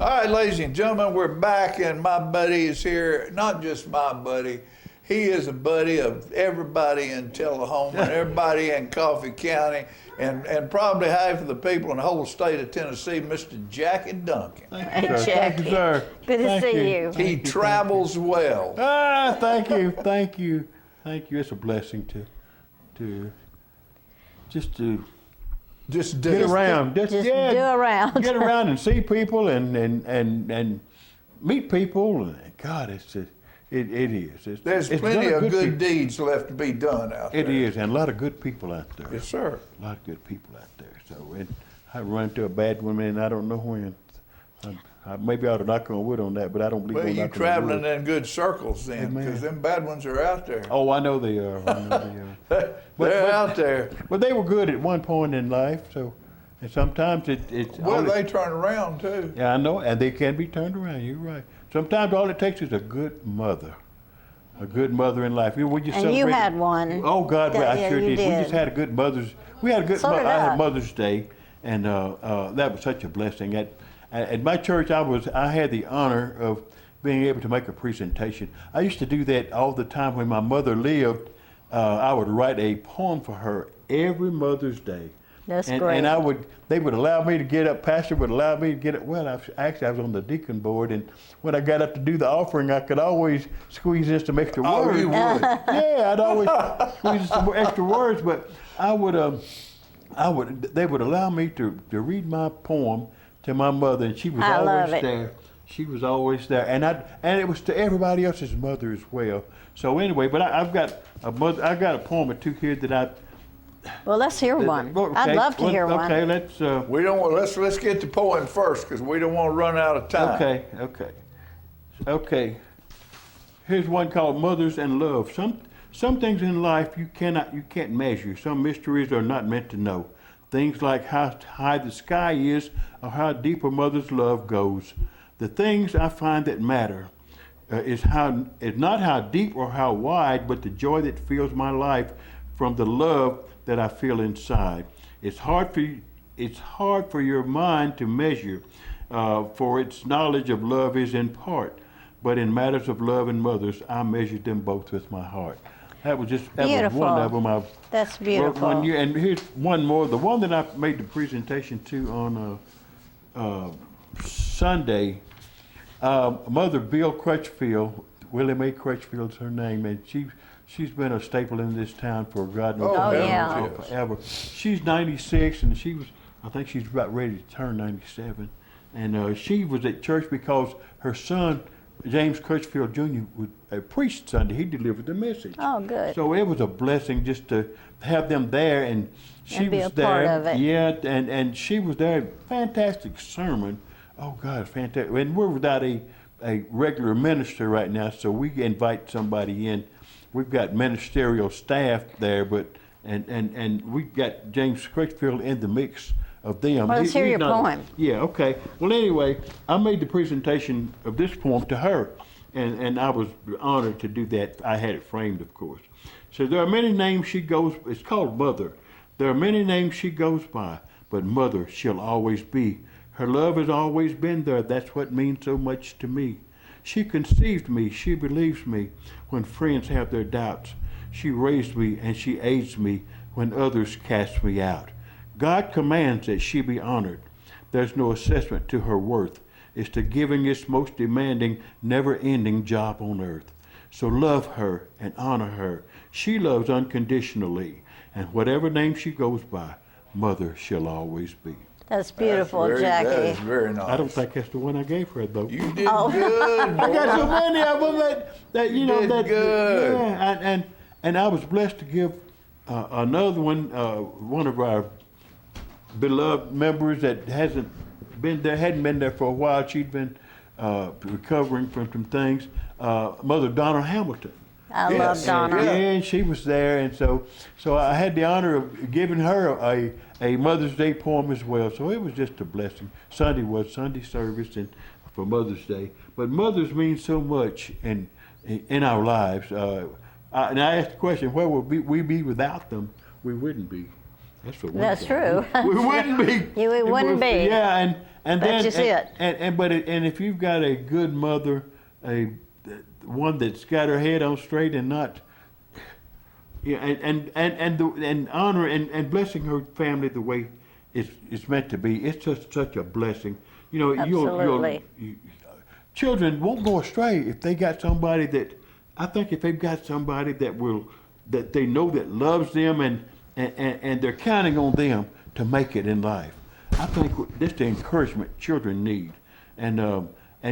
All right, ladies and gentlemen, we're back, and my buddy is here. Not just my buddy, he is a buddy of everybody in Tullahoma, and everybody in Coffee County, and probably half of the people in the whole state of Tennessee, Mr. Jackie Duncan. Hey, Jackie. Sir. Good to Thank see you. He travels well. Thank you. It's a blessing to get around. Do around. Get around and see people and meet people. God, it is. There's plenty of good deeds left to be done out there. It is, and a lot of good people out there. Yes, sir. A lot of good people out there. So, and I run into a bad one, and I don't know when. I maybe I ought to knock on wood on that, but I don't believe. Well, you're traveling in good circles then, because them bad ones are out there. Oh, I know they are. They're out there. But they were good at one point in life, so. And sometimes it's well, they turn around too. Yeah, I know, and they can be turned around. You're right. Sometimes all it takes is a good mother in life. We just And you had one. Oh God, I sure did. did. We just had a good Mother's. We had a good. So did I I. had Mother's Day, and that was such a blessing. At my church, I had the honor of being able to make a presentation. I used to do that all the time when my mother lived. I would write a poem for her every Mother's Day. That's great. And they would allow me to get up, pastor would allow me to get up. Well, I was on the deacon board, and when I got up to do the offering, I could always squeeze in some extra words. Oh, you would? Yeah, I'd always squeeze in some extra words, but they would allow me to read my poem to my mother, and she was always there. She was always there, and it was to everybody else's mother as well. So anyway, but I've got a poem or two here that I. Well, let's hear one. Okay. I'd love to hear one. Okay, let's get the poem first, because we don't want to run out of time. Okay. Here's one called Mothers and Love. Some things in life you can't measure. Some mysteries are not meant to know. Things like how high the sky is, or how deep a mother's love goes. The things I find that matter is not how deep or how wide, but the joy that fills my life from the love that I feel inside. It's hard for your mind to measure, for its knowledge of love is in part. But in matters of love and mothers, I measured them both with my heart. That was one of them. That's beautiful. One year, and here's one more. The one that I made the presentation to on Sunday. Mother Bill Crutchfield, Willie Mae Crutchfield's her name, and she's been a staple in this town for God knows forever. She's 96, and I think she's about ready to turn 97. And she was at church because her son, James Crutchfield Jr., preached Sunday. He delivered the message. Oh, good. So it was a blessing just to have them there, and she And be was a there. part of it. Yeah, and she was there. Fantastic sermon. Oh, God, fantastic. And we're without a regular minister right now, so we invite somebody in. We've got ministerial staff there, and we've got James Crutchfield in the mix of them. Well, let's hear your poem. Yeah, okay. Well, anyway, I made the presentation of this poem to her, and I was honored to do that. I had it framed, of course. So there are many names she goes, it's called Mother. There are many names she goes by, but Mother she'll always be. Her love has always been there, that's what means so much to me. She conceived me, she believes me when friends have their doubts. She raised me and she aids me when others cast me out. God commands that she be honored. There's no assessment to her worth. It's the givingest, most demanding, never-ending job on earth. So love her and honor her. She loves unconditionally, and whatever name she goes by, Mother she'll always be. That's beautiful, That Jackie. is very nice. I don't think that's the one I gave her, though. You did good. I got so many of them that you know did that. good. Yeah, and I was blessed to give another one of our beloved members that hadn't been there for a while. She'd been recovering from some things. Mother Donna Hamilton. I love Donna. Yeah, and she was there, and so I had the honor of giving her a Mother's Day poem as well. So it was just a blessing. Sunday was Sunday service and for Mother's Day, but mothers mean so much in our lives. And I asked the question, where would we be without them? We wouldn't be. That's for one That's thing. true. We wouldn't be. We wouldn't be. Yeah, and That's then just it. And if you've got a good mother, one that's got her head on straight and not, yeah, and honor and blessing her family the way it's meant to be. It's just such a blessing. You know, Absolutely. Children won't go astray if they got somebody that. I think if they've got somebody that they know that loves them and they're counting on them to make it in life. I think that's the encouragement children need, and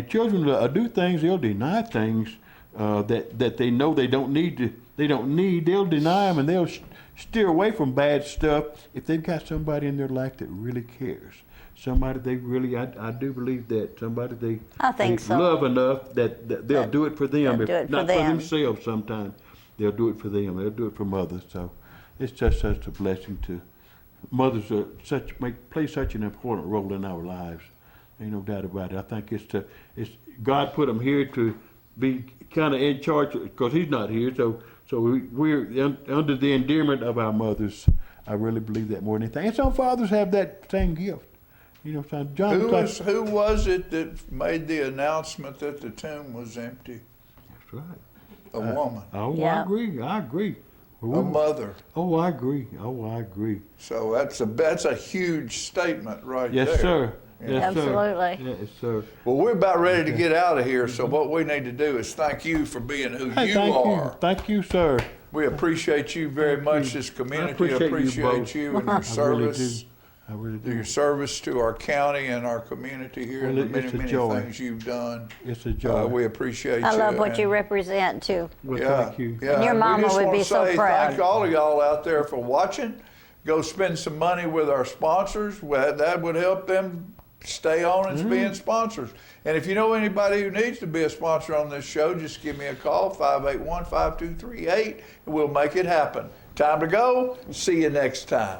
children do things. They'll deny things that they know they don't need. They'll deny them, and they'll steer away from bad stuff if they've got somebody in their life that really cares. Somebody they really, I do believe that somebody they so. love enough that they'll do it for them, do it for not them. for themselves. Sometimes they'll do it for them. They'll do it for mothers. So it's just such a blessing to mothers. Play such an important role in our lives. Ain't no doubt about it. I think it's God put them here to be kind of in charge because He's not here. So we're under the endearment of our mothers. I really believe that more than anything. And some fathers have that same gift. You know, son, John. Who was it that made the announcement that the tomb was empty? That's right. A woman. I agree. A mother. Oh, I agree. So that's a huge statement right there. Yes, sir. Yes, Absolutely. Sir. Yes, sir. Well, we're about ready to get out of here, so what we need to do is thank you for being who you thank are. Thank you, sir. We appreciate you very much. This community appreciates you and your service. I really do. Your service to our county and our community here, and the many things you've done. It's a joy. We appreciate you. I love what you represent, too. Well, thank you. Yeah, And your mama would be so proud. Thank all of y'all out there for watching. Go spend some money with our sponsors. That would help them stay on as being sponsors. And if you know anybody who needs to be a sponsor on this show, just give me a call, 581-5238, and we'll make it happen. Time to go. See you next time.